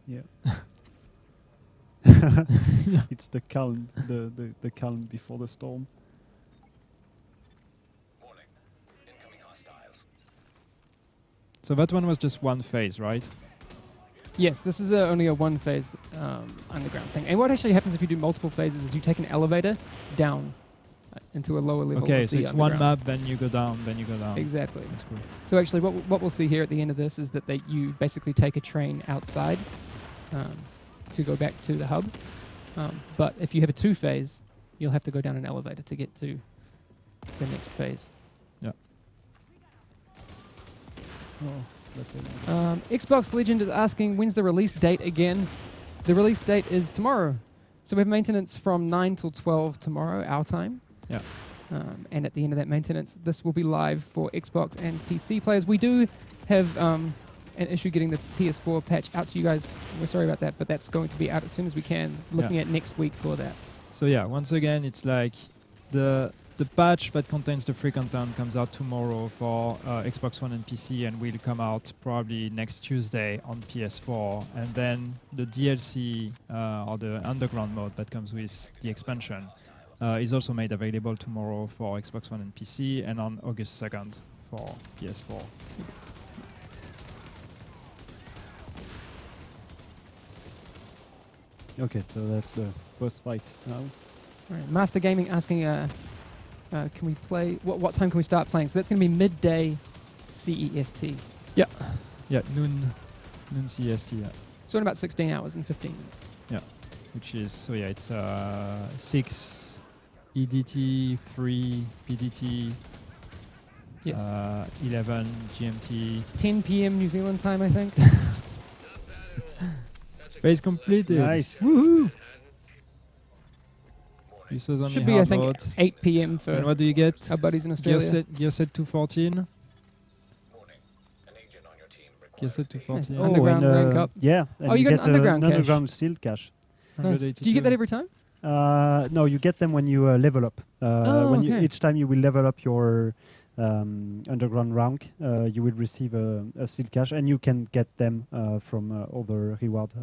Yeah. It's the calm, the calm before the storm. So that one was just one phase, right? Yes, this is only a one-phase underground thing. And what actually happens if you do multiple phases is you take an elevator down into a lower level. Okay, of so the it's one underground. map, then you go down, then you go down. Exactly. That's cool. So actually, what we'll see here at the end of this is that you basically take a train outside to go back to the hub. But if you have a 2-phase, you'll have to go down an elevator to get to the next phase. Yeah. Xbox Legend is asking, when's the release date again? The release date is tomorrow. So we have maintenance from 9 till 12 tomorrow, our time. Yeah. And at the end of that maintenance, this will be live for Xbox and PC players. We do have an issue getting the PS4 patch out to you guys. We're sorry about that, but that's going to be out as soon as we can, looking at next week for that. So yeah, once again, it's like the patch that contains the free content comes out tomorrow for Xbox One and PC, and will come out probably next Tuesday on PS4. And then the DLC or the Underground mode that comes with the expansion is also made available tomorrow for Xbox One and PC, and on August 2nd for PS4. Okay, so that's the boss fight now. All right, Master Gaming asking, can we play? What time can we start playing? So that's going to be midday CEST. Yeah, noon CST. Yeah. So in about 16 hours and 15 minutes. Yeah, which is so yeah, it's 6 EDT, 3 PDT, Yes. 11 GMT. 10 p.m. New Zealand time, I think. Phase completed. Nice. Woohoo! This was only Should be, I hard think, mode. 8 p.m. for And what do you get? our buddies in Australia. Gear set 214. Gear set 214. Oh, Underground rank up. Yeah. And Oh, you got an get underground cache. underground sealed cache. Nice. Do you get that every time? No, you get them when you level up. When you, okay. each time you will level up your underground rank, you will receive a sealed cache, and you can get them from other reward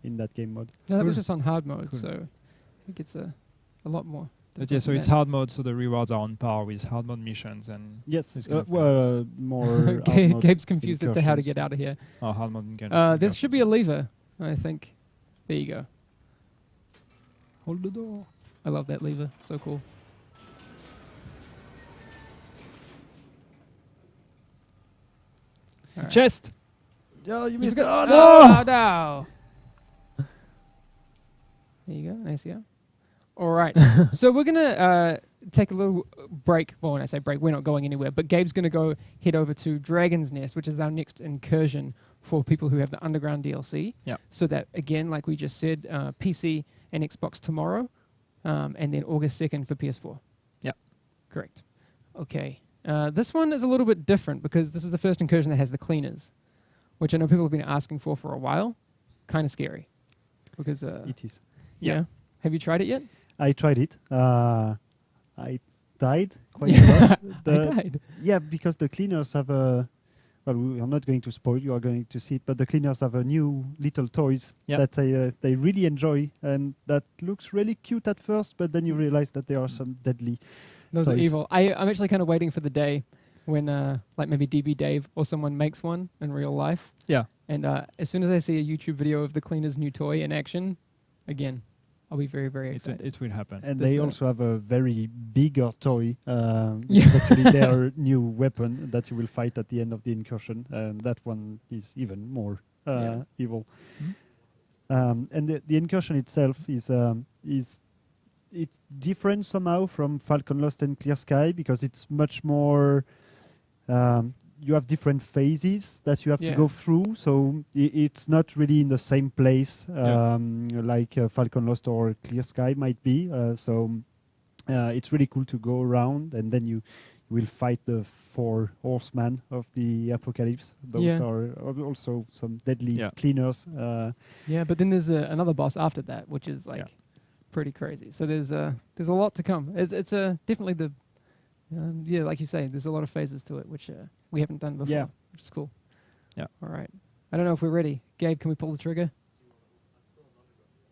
in that game mode. No, that was Cool. just on hard mode, Cool. so I think it's a lot more. But yeah, so it's hard mode, so the rewards are on par with hard mode missions and Yes, It's kind of well, more. hard mode Gabe's confused as to how to incursions. get out of here. hard mode. There should be a lever, I think. There you go. Hold the door. I love that lever. So cool. All right. Chest. Yeah, you He's missed. got- Oh, no! no! There you go. Nice, yeah. All right. So we're going to take a little break. Well, when I say break, we're not going anywhere. But Gabe's going to go head over to Dragon's Nest, which is our next incursion for people who have the Underground DLC. Yeah. So that, again, like we just said, PC and Xbox tomorrow, and then August 2nd for PS4. Yeah. Correct. Okay. This one is a little bit different because this is the first incursion that has the cleaners, which I know people have been asking for a while. Kind of scary. Because, It is. yeah. Have you tried it yet? I tried it. I died quite a lot. I died. Yeah, because the cleaners have a. Well, we are not going to spoil. You are going to see it, but the cleaners have a new little toys that they really enjoy, and that looks really cute at first. But then you realize that there are some deadly. Those are toys. evil. I'm actually kind of waiting for the day when, like maybe DB Dave or someone makes one in real life. Yeah. And as soon as I see a YouTube video of the cleaner's new toy in action, again, I'll be very, very excited. It will happen. And This, they also have a very bigger toy. Yeah. It's actually their new weapon that you will fight at the end of the incursion, and that one is even more evil. Mhm. And the incursion itself is it's different somehow from Falcon Lost and Clear Sky because it's much more. You have different phases that you have to go through, so it's not really in the same place like Falcon Lost or Clear Sky might be. So it's really cool to go around, and then you will fight the 4 horsemen of the apocalypse. Those are also some deadly cleaners. Yeah, but then there's another boss after that, which is like pretty crazy. So there's a lot to come. It's definitely the like you say, there's a lot of phases to it, which we haven't done before, which is cool. Yeah. All right. I don't know if we're ready. Gabe, can we pull the trigger?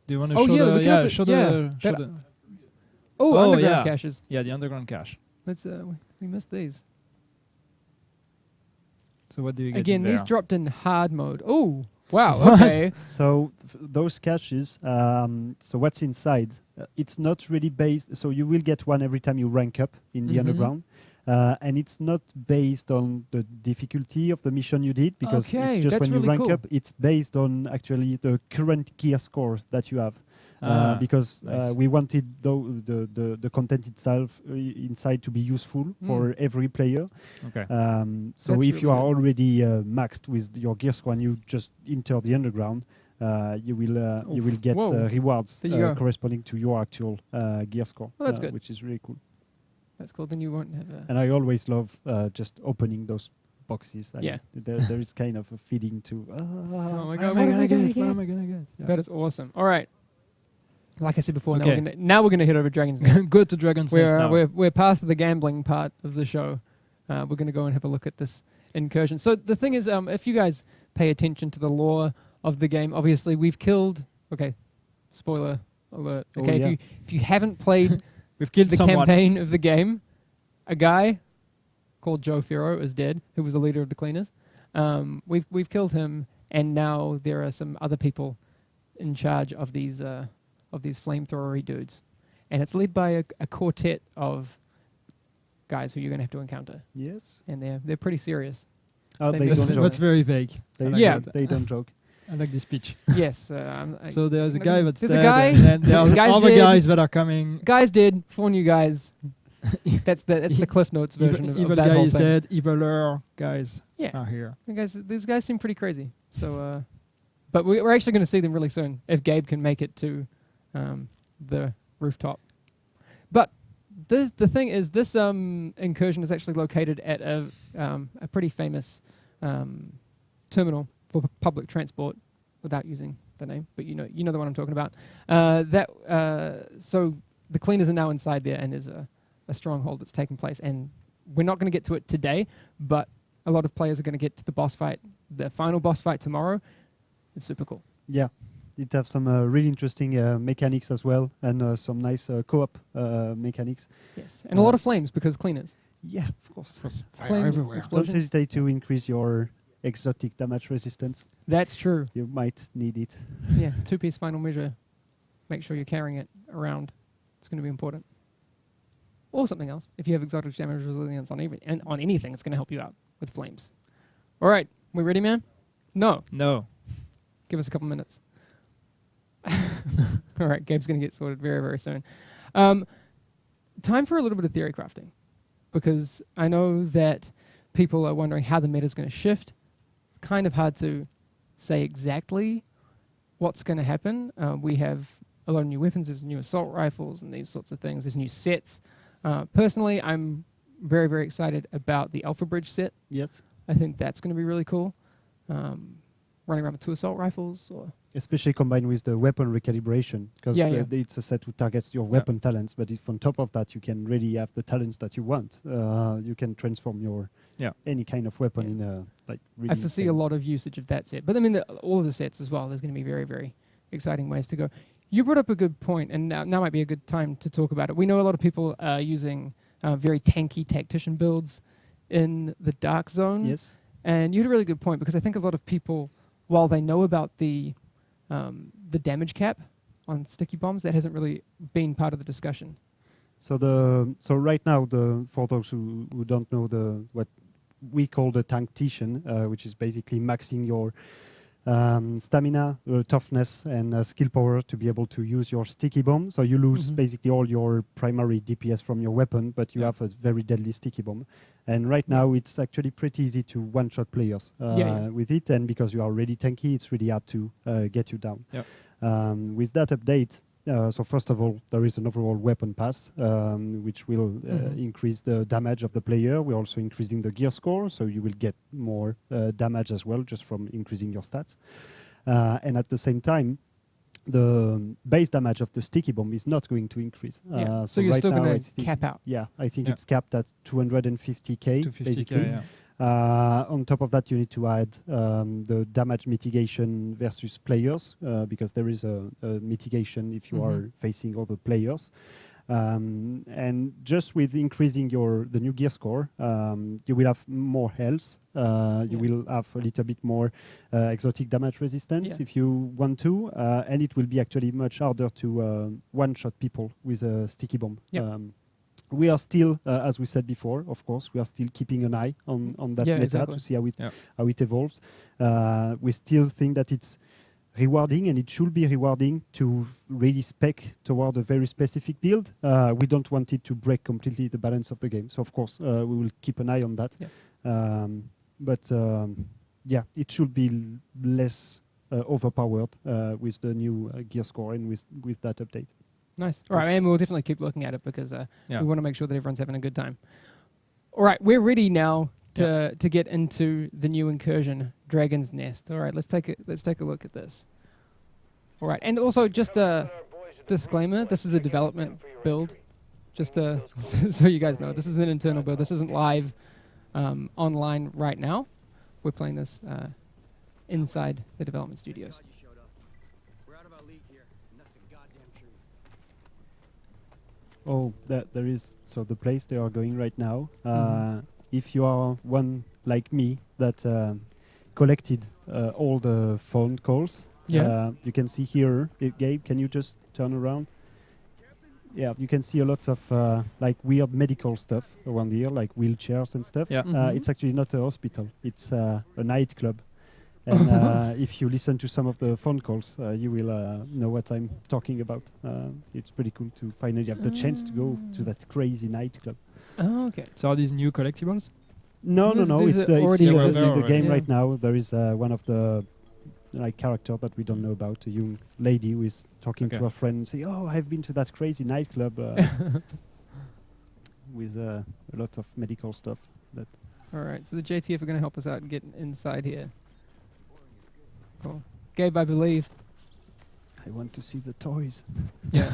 Do you want to Oh, show yeah, we the can have show it- yeah, the show that- the Oh, Oh, underground yeah. caches. yeah, the underground cache. Let's we missed these. So what do you get Again, in there? these dropped in hard mode. Oh, wow. Okay. So those caches, so what's inside? It's not really based. So you will get one every time you rank up in the underground, and it's not based on the difficulty of the mission you did because Okay, it's just that's when you really rank cool. up, it's based on actually the current gear score that you have. because nice. we wanted the content itself inside to be useful for every player. Okay. So That's if really you are good. already maxed with your gear score and you just enter the underground, you will get Whoa. rewards There you go. corresponding to your actual gear score, Well, that's good. which is really cool. That's cool. Then you won't have a... And I always love just opening those boxes. Yeah. There is kind of a feeling to. Oh my What god, am I gonna get? get? What am I gonna get? Yeah. That is awesome. All right. Like I said before, Okay. now we're gonna head over Dragon's Nest. Go to Dragon's Nest now. We're past the gambling part of the show. We're going to go and have a look at this incursion. So the thing is, if you guys pay attention to the lore of the game, obviously we've killed. Okay, spoiler alert. Oh, Okay, yeah. if you haven't played We've killed the someone. campaign of the game, a guy called Joe Firo is dead, who was the leader of the cleaners. We've killed him, and now there are some other people in charge of these flamethrowery dudes, and it's led by a quartet of guys who you're going to have to encounter, Yes. and they're pretty serious. Oh, They they make don't sense. joke. That's very vague. They, I like Yeah. that. they don't joke. I like this speech. Yes. So there's a guy that's There's a dead, guy. and then there are Guy's other dead. guys that are coming. Guys did 4 new guys. That's the Cliff Notes version Evil of that guy whole is thing. dead. Eviler guys Yeah. are here. These guys seem pretty crazy. So, but we're actually going to see them really soon if Gabe can make it to the rooftop. But the thing is, this incursion is actually located at a pretty famous terminal for public transport, without using the name, but you know the one I'm talking about. So the cleaners are now inside there, and there's a stronghold that's taking place, and we're not going to get to it today, but a lot of players are going to get to the boss fight, the final boss fight tomorrow. It's super cool. Yeah. It have some really interesting mechanics as well, and some nice co-op mechanics. Yes, and a lot of flames because cleaners. Yeah, of course. Fire Flames, everywhere. Don't explosions. hesitate to increase your exotic damage resistance. That's true. You might need it. Yeah, 2-piece final measure. Make sure you're carrying it around. It's going to be important. Or something else. If you have exotic damage resilience on anything, it's going to help you out with flames. All right, we ready, man? No. No. Give us a couple minutes. All right, Gabe's going to get sorted very, very soon. Time for a little bit of theory crafting, because I know that people are wondering how the meta is going to shift. Kind of hard to say exactly what's going to happen. We have a lot of new weapons. There's new assault rifles and these sorts of things. There's new sets. Personally, I'm very, very excited about the Alpha Bridge set. Yes. I think that's going to be really cool. Running around with 2 assault rifles, or Especially combined with the weapon recalibration, because it's a set who targets your weapon talents, but if on top of that you can really have the talents that you want, you can transform your any kind of weapon in a really I foresee a lot of usage of that set. But I mean, all of the sets as well, there's going to be very, very exciting ways to go. You brought up a good point, and now might be a good time to talk about it. We know a lot of people are using very tanky tactician builds in the Dark Zone. Yes. And you had a really good point, because I think a lot of people, while they know about the damage cap on sticky bombs, that hasn't really been part of the discussion. So right now, for those who don't know, what we call the tactician, which is basically maxing your stamina, toughness, and skill power to be able to use your sticky bomb. So you lose basically all your primary DPS from your weapon, but you have a very deadly sticky bomb. And right now, it's actually pretty easy to one-shot players with it, and because you are already tanky, it's really hard to get you down. Yep. With that update, so first of all, there is an overall weapon pass, which will increase the damage of the player. We're also increasing the gear score, so you will get more damage as well, just from increasing your stats. And at the same time, the base damage of the sticky bomb is not going to increase. So you're right still now going to cap out. Yeah, I think it's capped at 250k, 250K, basically. yeah. On top of that, you need to add the damage mitigation versus players, because there is a mitigation if you are facing other players. And just with increasing the new gear score, you will have more health. You will have a little bit more exotic damage resistance if you want to, and it will be actually much harder to one-shot people with a sticky bomb. We are still, as we said before, of course, we are still keeping an eye on that meta to see how it evolves. We still think that it's rewarding, and it should be rewarding to really spec toward a very specific build. We don't want it to break completely the balance of the game. So of course, we will keep an eye on that. Yeah. Yeah, it should be less overpowered with the new gear score and with that update. Nice. All right, and we'll definitely keep looking at it because we want to make sure that everyone's having a good time. All right, we're ready now to get into the new incursion, Dragon's Nest. All right, let's take a look at this. All right, and also just a disclaimer: this is a development build. Just so you guys know, this is an internal build. This isn't live online right now. We're playing this inside the development studios. We're out of our league here, and that's the goddamn truth. Oh, there is. So the place they are going right now. If you are one like me that collected all the phone calls, you can see here. Gabe, can you just turn around? Yeah, you can see a lot of like weird medical stuff around here, like wheelchairs and stuff. Yeah. It's actually not a hospital; it's a nightclub. And if you listen to some of the phone calls, you will know what I'm talking about. It's pretty cool to finally have the chance to go to that crazy nightclub. Oh, okay. So are these new collectibles? No. These It's are already just in the already. game Yeah. right now. There is one of the character that we don't know about, a young lady who is talking to her friend and say, "Oh, I've been to that crazy nightclub with a lot of medical stuff." That All right, so the JTF are going to help us out and get inside here. Cool. Gabe, I believe. I want to see the toys. Yeah.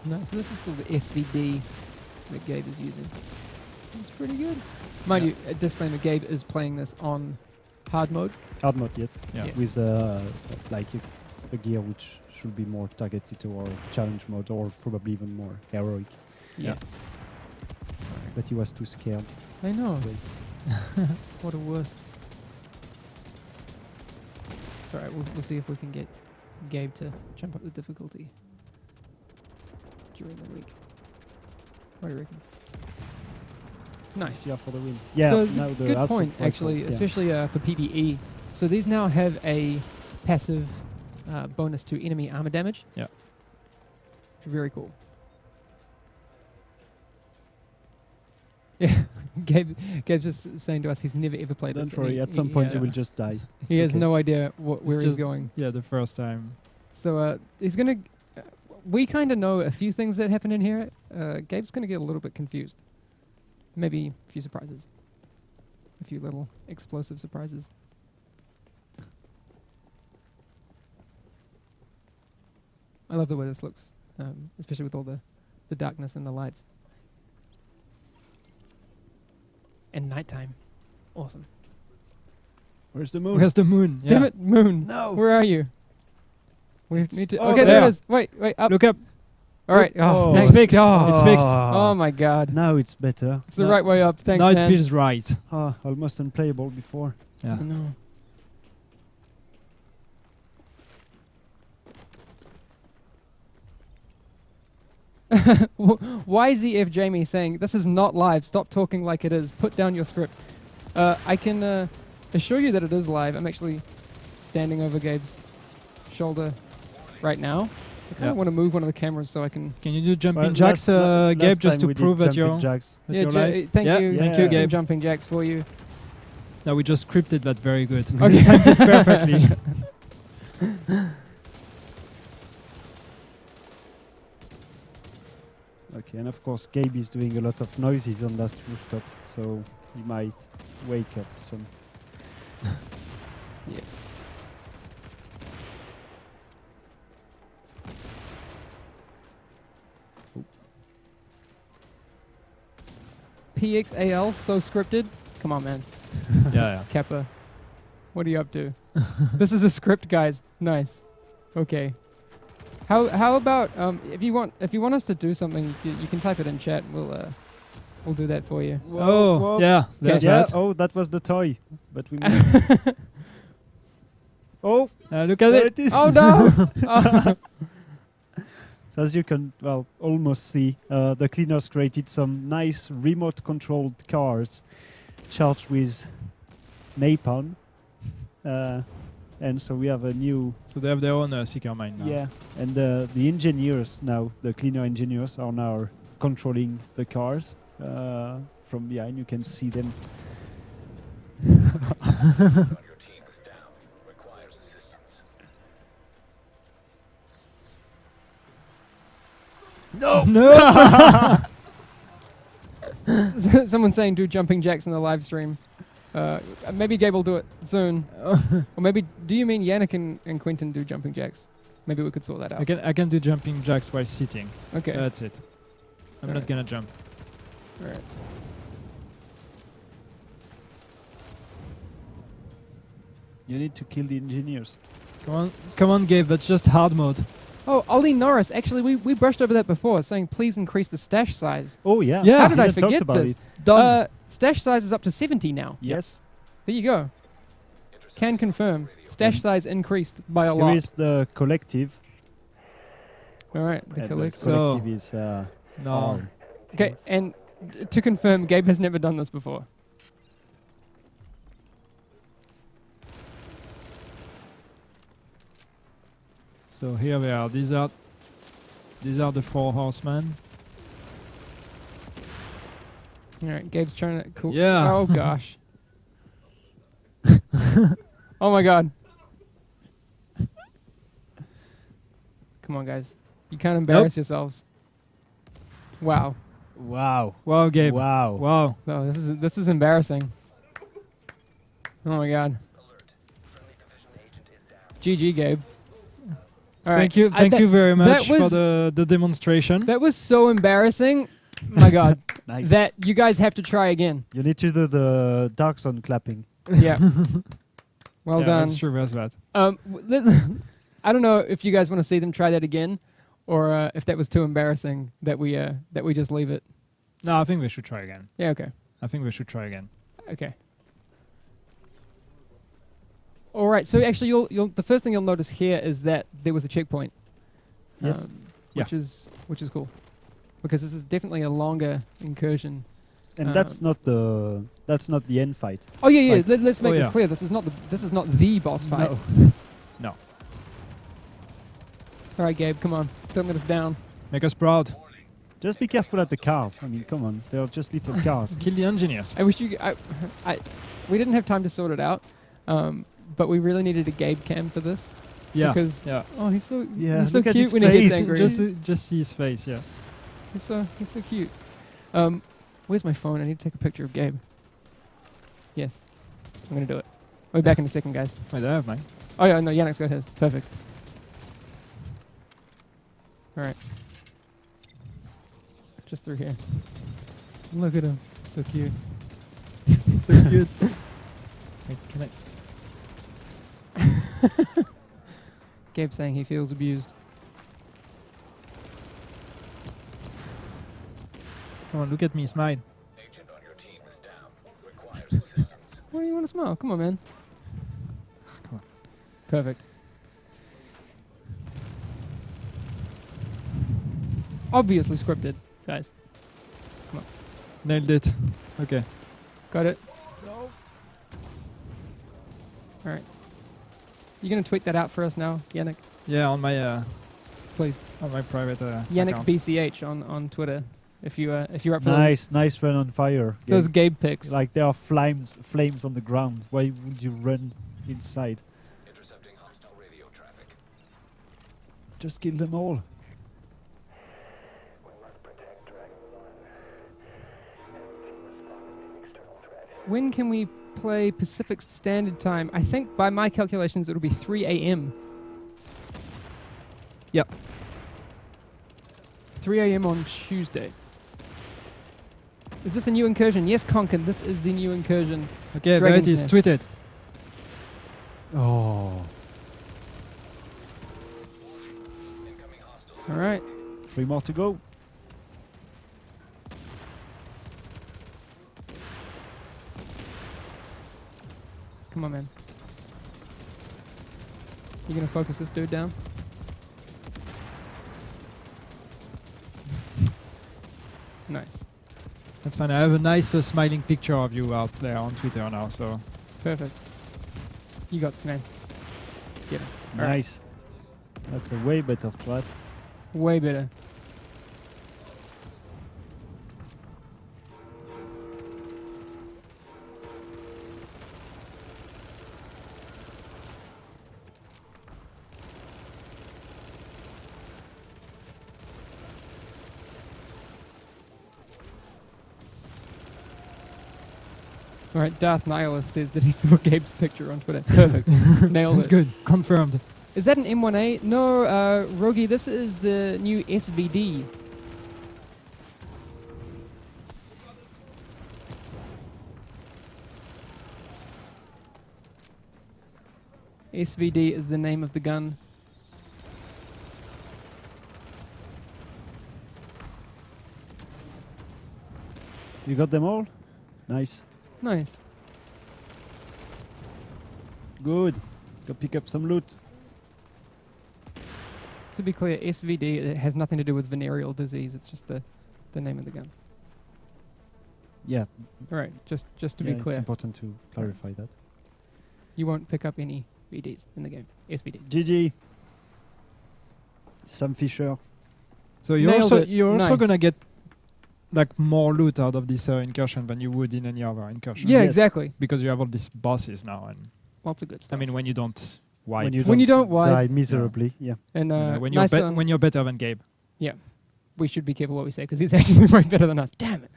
No, so this is still the SVD that Gabe is using. It's pretty good. Mind you, a disclaimer, Gabe is playing this on hard mode. Hard mode, yes. Yeah. Yes. With like a gear which should be more targeted to our challenge mode, or probably even more heroic. Yes. But he was too scared. I know. Wait. What a wuss. It's alright, we'll see if we can get Gabe to jump up the difficulty during the week. What do you reckon? Nice. Yeah, for the win. Yeah, so it's now a the good Assault point, Rifle, actually, yeah. especially for PvE. So these now have a passive bonus to enemy armor damage. Yeah. Very cool. Yeah, Gabe's just saying to us he's never ever played Don't this. and worry, he- at some he, point uh, you will just die. He has okay. no idea where he's just- going. Yeah, the first time. So he's gonna. We kind of know a few things that happen in here. Gabe's gonna get a little bit confused. Maybe a few surprises. A few little explosive surprises. I love the way this looks, especially with all the darkness and the lights. And nighttime. Awesome. Where's the moon? Where's the moon? Damn it, moon. No. Where are you? We It's- need to. oh, Okay, there there. it is. Wait, up. Look up. All right. Oh. Thanks. It's fixed. Oh. It's fixed. Oh my God. Now it's better. It's the right way up. Thanks, now man. it feels right. Almost unplayable before. Yeah. I know. YZF Jamie saying, "This is not live. Stop talking like it is. Put down your script." I can assure you that it is live. I'm actually standing over Gabe's shoulder right now. I kind of Yeah. want to move one of the cameras so I can. Can you do jumping Well, jacks, last Gabe, just time to we did prove that jumping you're jacks. you're live? Thank Yeah, you. thank you, Some Gabe. jumping jacks for you. No, we just scripted that very good. Okay. You timed it perfectly. Okay, and of course Gabe is doing a lot of noises on that rooftop, so he might wake up some. Yes. PXAL, so scripted. Come on, man. yeah. Kappa, what are you up to? This is a script, guys. Nice. Okay. How about if you want us to do something, you can type it in chat. And We'll do that for you. Oh, whoa. yeah, there's Yeah. that. Oh, that was the toy. But we. moved. Oh, Look at there it. it is. Oh no! Oh. So as you can almost see, the cleaners created some nice remote-controlled cars charged with napalm. And so we have a new, So they have their own seeker mine now. yeah, and the engineers now, the cleaner engineers are now controlling the cars from behind. You can see them. On your team is down. Requires assistance. No! No! Someone's saying do jumping jacks in the live stream. Maybe Gabe will do it soon. Or maybe, do you mean Yannick and Quentin do jumping jacks? Maybe we could sort that out. I can do jumping jacks while sitting. Okay. That's it. I'm not Alright. gonna jump. Alright. You need to kill the engineers. Come on, Gabe. That's just hard mode. Oh, Ollie Norris. Actually, we brushed over that before, saying please increase the stash size. Oh yeah. Yeah. How did I We talked forget about this? it. Done. Stash size is up to 70 now. Yes. There you go. Can confirm. Stash size increased by a Here lot. is the collective. All right, the and collect. the So- collective is no. R. Okay, and to confirm, Gabe has never done this before. So here we are. These are the 4 horsemen. All right, Gabe's trying to. Cool. Yeah. Oh gosh. Oh my god. Come on, guys. You can't embarrass yourselves. Wow. Wow. Wow, Gabe. Wow. Wow. No, this is embarrassing. Oh my god. GG, Gabe. All right. Thank you very much for was- the demonstration. That was so embarrassing. My god. Nice. That you guys have to try again. You need to do the dark zone clapping. Yeah. Well yeah, done. That's true. That's bad. I don't know if you guys want to see them try that again, or if that was too embarrassing that we just leave it. No, I think we should try again. Yeah. Okay. I think we should try again. Okay. All right. So actually, you'll the first thing you'll notice here is that there was a checkpoint. Yes. Which is cool, because this is definitely a longer incursion. And that's not the end fight. Oh yeah. Like- Let's make Oh, this yeah. clear. This is not the boss fight. No. No. All right, Gabe. Come on. Don't let us down. Make us proud. Just be careful at the cars. I mean, come on. They're just little cars. Kill the engineers. I wish you. We didn't have time to sort it out, but we really needed a Gabe cam for this. Yeah. Because Yeah. he's so Yeah, he's so look at cute his when he face. gets angry. Just see his face. Yeah. He's so cute. Where's my phone? I need to take a picture of Gabe. Yes, I'm gonna do it. I'll be back in a second, guys. Wait, I have mine. Oh yeah, no, Yannick's got his. Perfect. All right. Just through here. Look at him. So cute. So cute. Wait, can I? Gabe saying he feels abused. Come on, look at me, smile. Agent on your team is down. Requires assistance. Why do you want to smile? Come on, man. Come on. Perfect. Obviously scripted, guys. Nailed it. Okay. Got it? No. All right. You gonna tweet that out for us now, Yannick? Yeah, on my Please. private Yannick account. BCH on Twitter. If you're up for Nice run on fire. those Gabe. Gabe pics. Like there are flames on the ground. Why would you run inside? Intercepting hostile radio traffic. Just kill them all. When can we play Pacific Standard Time? I think by my calculations it'll be 3 a.m. Yep. 3 a.m. on Tuesday. Is this a new incursion? Yes, Conkin, this is the new incursion. Okay, there it Dragon's is. Nest. Tweet it. Oh. Incoming hostiles. All right. 3 more to go. Come on, man. You gonna focus this dude down? Nice. That's fine. I have a nice smiling picture of you out there on Twitter now. So Perfect. You got this, man. Get him. All right. Nice. That's a way better strat. Way better. All right, Darth Nihilist says that he saw Gabe's picture on Twitter. Perfect. Nailed that's it. good. Confirmed. Is that an M1A? No, Rogi, this is the new SVD. SVD is the name of the gun. You got them all? Nice. Nice. Good. Go pick up some loot. To be clear, SVD it has nothing to do with venereal disease. It's just the name of the gun. Yeah. All right, just to Yeah, be it's clear, important to clarify that. you won't pick up any VDs in the game. SVD. GG. Sam Fisher. So you're Nailed also it. you're also Nice. gonna get like more loot out of this incursion than you would in any other incursion. Yeah, Yes. exactly. Because you have all these bosses now, and Lots of good I stuff. mean when you don't wipe, When you don't wipe. die miserably. Yeah. And when nice you're one. when you're better than Gabe. We should be careful what we say because he's actually way better than us. Damn it.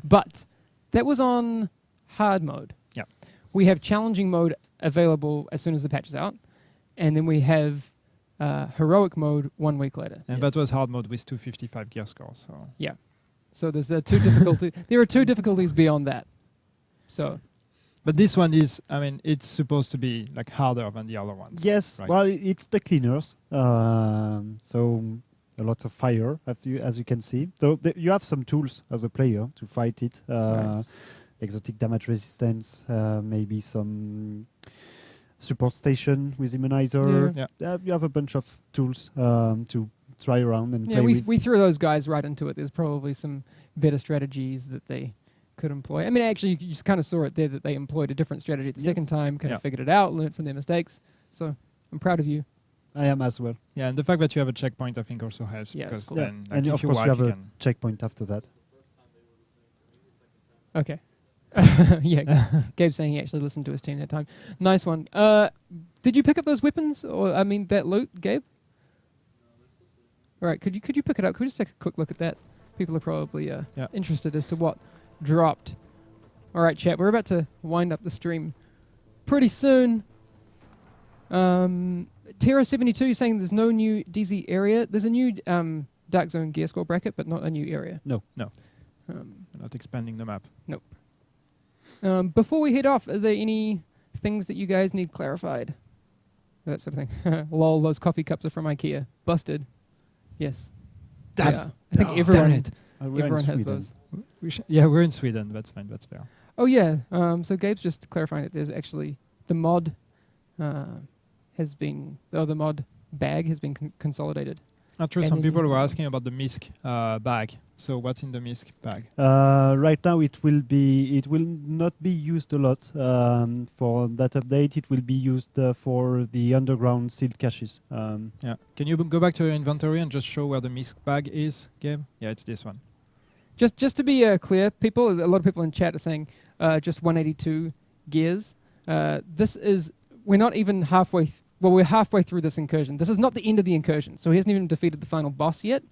But that was on hard mode. Yeah. We have challenging mode available as soon as the patch is out. And then we have heroic mode 1 week later. And that was hard mode with 255 gear score. So So there's two difficulties. There are two difficulties beyond that. So but this one is, I mean, it's supposed to be like harder than the other ones. Yes. right? Well, it's the cleaners. So a lot of fire, as you can see. So you have some tools as a player to fight it. Nice. Exotic damage resistance, maybe some support station with immunizer. Yeah. You have a bunch of tools to try around and yeah, play we with. we threw those guys right into it. There's probably some better strategies that they could employ. I mean, actually, you just kind of saw it there that they employed a different strategy the second time, kind of figured it out, learned from their mistakes. So I'm proud of you. I am as well. Yeah, and the fact that you have a checkpoint, I think, also helps. Yeah, because that's cool. then, like, And if of you course, wipe, you have you a can checkpoint after that. Okay. Yeah, Gabe's saying he actually listened to his team that time. Nice one. Did you pick up those weapons, or I mean that loot, Gabe? All right, could you pick it up? Could we just take a quick look at that? People are probably interested as to what dropped. All right, chat. We're about to wind up the stream pretty soon. Terra72 saying there's no new DZ area. There's a new Dark Zone gear score bracket, but not a new area. No. We're not expanding the map. Nope. Before we head off, are there any things that you guys need clarified? That sort of thing. Lol, those coffee cups are from IKEA. Busted. Yes. Damn. Yeah. I think Damn everyone, it. everyone has those. Yeah, we're in Sweden. That's fine. That's fair. Oh, yeah. So Gabe's just clarifying that there's actually the mod has been, the mod bag has been consolidated. True. And Some then people you- were asking about the MISC bag. So what's in the MISC bag? Right now, it will not be used a lot for that update. It will be used for the underground sealed caches. Yeah. Can you go back to your inventory and just show where the MISC bag is, Gabe? Yeah, it's this one. Just to be clear, people, a lot of people in chat are saying just 182 gears. This is, we're not even halfway, we're halfway through this incursion. This is not the end of the incursion, so he hasn't even defeated the final boss yet.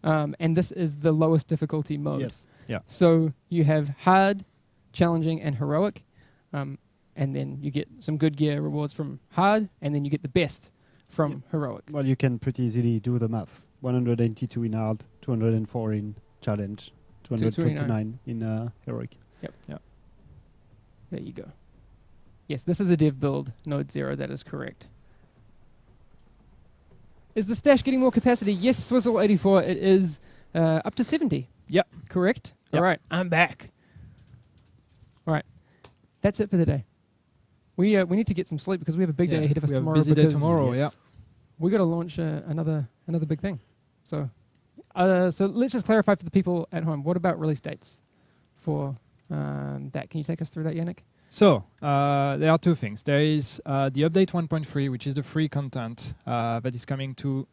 And this is the lowest difficulty mode. Yes. Yeah. So you have hard, challenging, and heroic. And then you get some good gear rewards from hard, and then you get the best from heroic. Well, you can pretty easily do the math. 182 in hard, 204 in challenge, 229 in heroic. There you go. Yes, this is a dev build, node 0, that is correct. Is the stash getting more capacity? Yes, Swizzle84, it is up to 70. Yep. Correct? Yep. All right, I'm back. All right, that's it for the day. we need to get some sleep because we have a big day ahead of us we have a tomorrow. busy day because tomorrow. Yeah. we got to launch another big thing. So, so let's just clarify for the people at home. What about release dates for that? Can you take us through that, Yannick? So there are two things. There is the update 1.3, which is the free content that is coming to.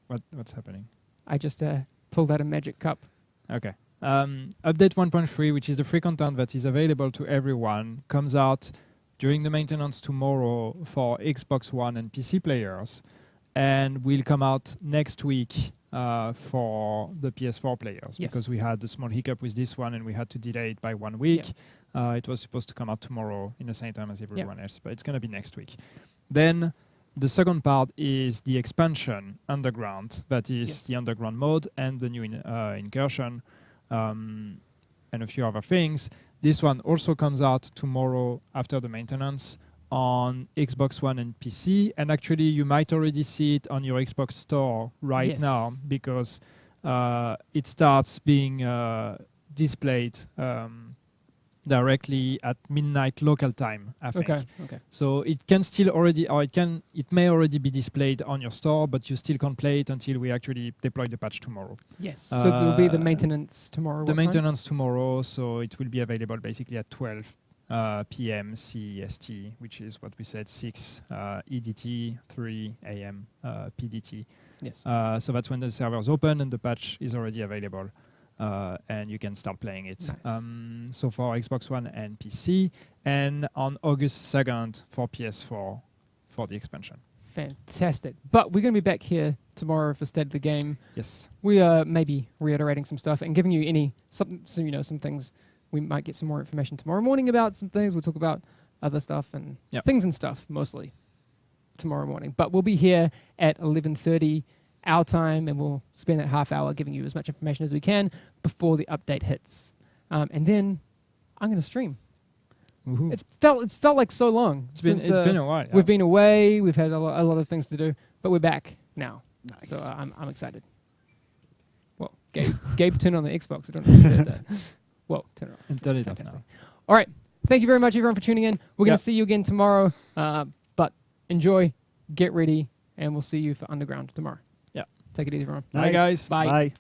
What's happening? I just pulled out a magic cup. Okay. Update 1.3, which is the free content that is available to everyone, comes out during the maintenance tomorrow for Xbox One and PC players, and will come out next week for the PS4 players, because we had a small hiccup with this one and we had to delay it by 1 week. It was supposed to come out tomorrow in the same time as everyone else, but it's going to be next week. Then the second part is the expansion Underground, that is the Underground mode and the new incursion, and a few other things. This one also comes out tomorrow after the maintenance on Xbox One and PC, and actually you might already see it on your Xbox store right now, because it starts being displayed directly at midnight local time, I think. Okay. So it can still already, or it may already be displayed on your store, but you still can't play it until we actually deploy the patch tomorrow. Yes. So there'll be the maintenance tomorrow. The maintenance tomorrow, so it will be available basically at 12 p.m. CEST, which is what we said, 6 EDT, 3 a.m. PDT. Yes. So that's when the servers open and the patch is already available. And you can start playing it. Nice. So for Xbox One and PC, and on August 2nd for PS4 for the expansion. Fantastic. But we're going to be back here tomorrow for State of the Game. Yes. We are maybe reiterating some stuff and giving you some things. We might get some more information tomorrow morning about some things. We'll talk about other stuff and things and stuff mostly tomorrow morning. But we'll be here at 11:30 our time, and we'll spend that half hour giving you as much information as we can before the update hits. And then I'm going to stream. Woohoo. It's felt like so long. It's been a while. We've been away. We've had a lot of things to do, but we're back now. Nice. So I'm excited. Well, Gabe turned on the Xbox. I don't know if you heard that. Well, turn it on. And turn it off Fantastic. now. All right. Thank you very much, everyone, for tuning in. We're going to see you again tomorrow. But enjoy, get ready, and we'll see you for Underground tomorrow. Yeah. Take it easy, everyone. Bye, guys. Bye. Bye.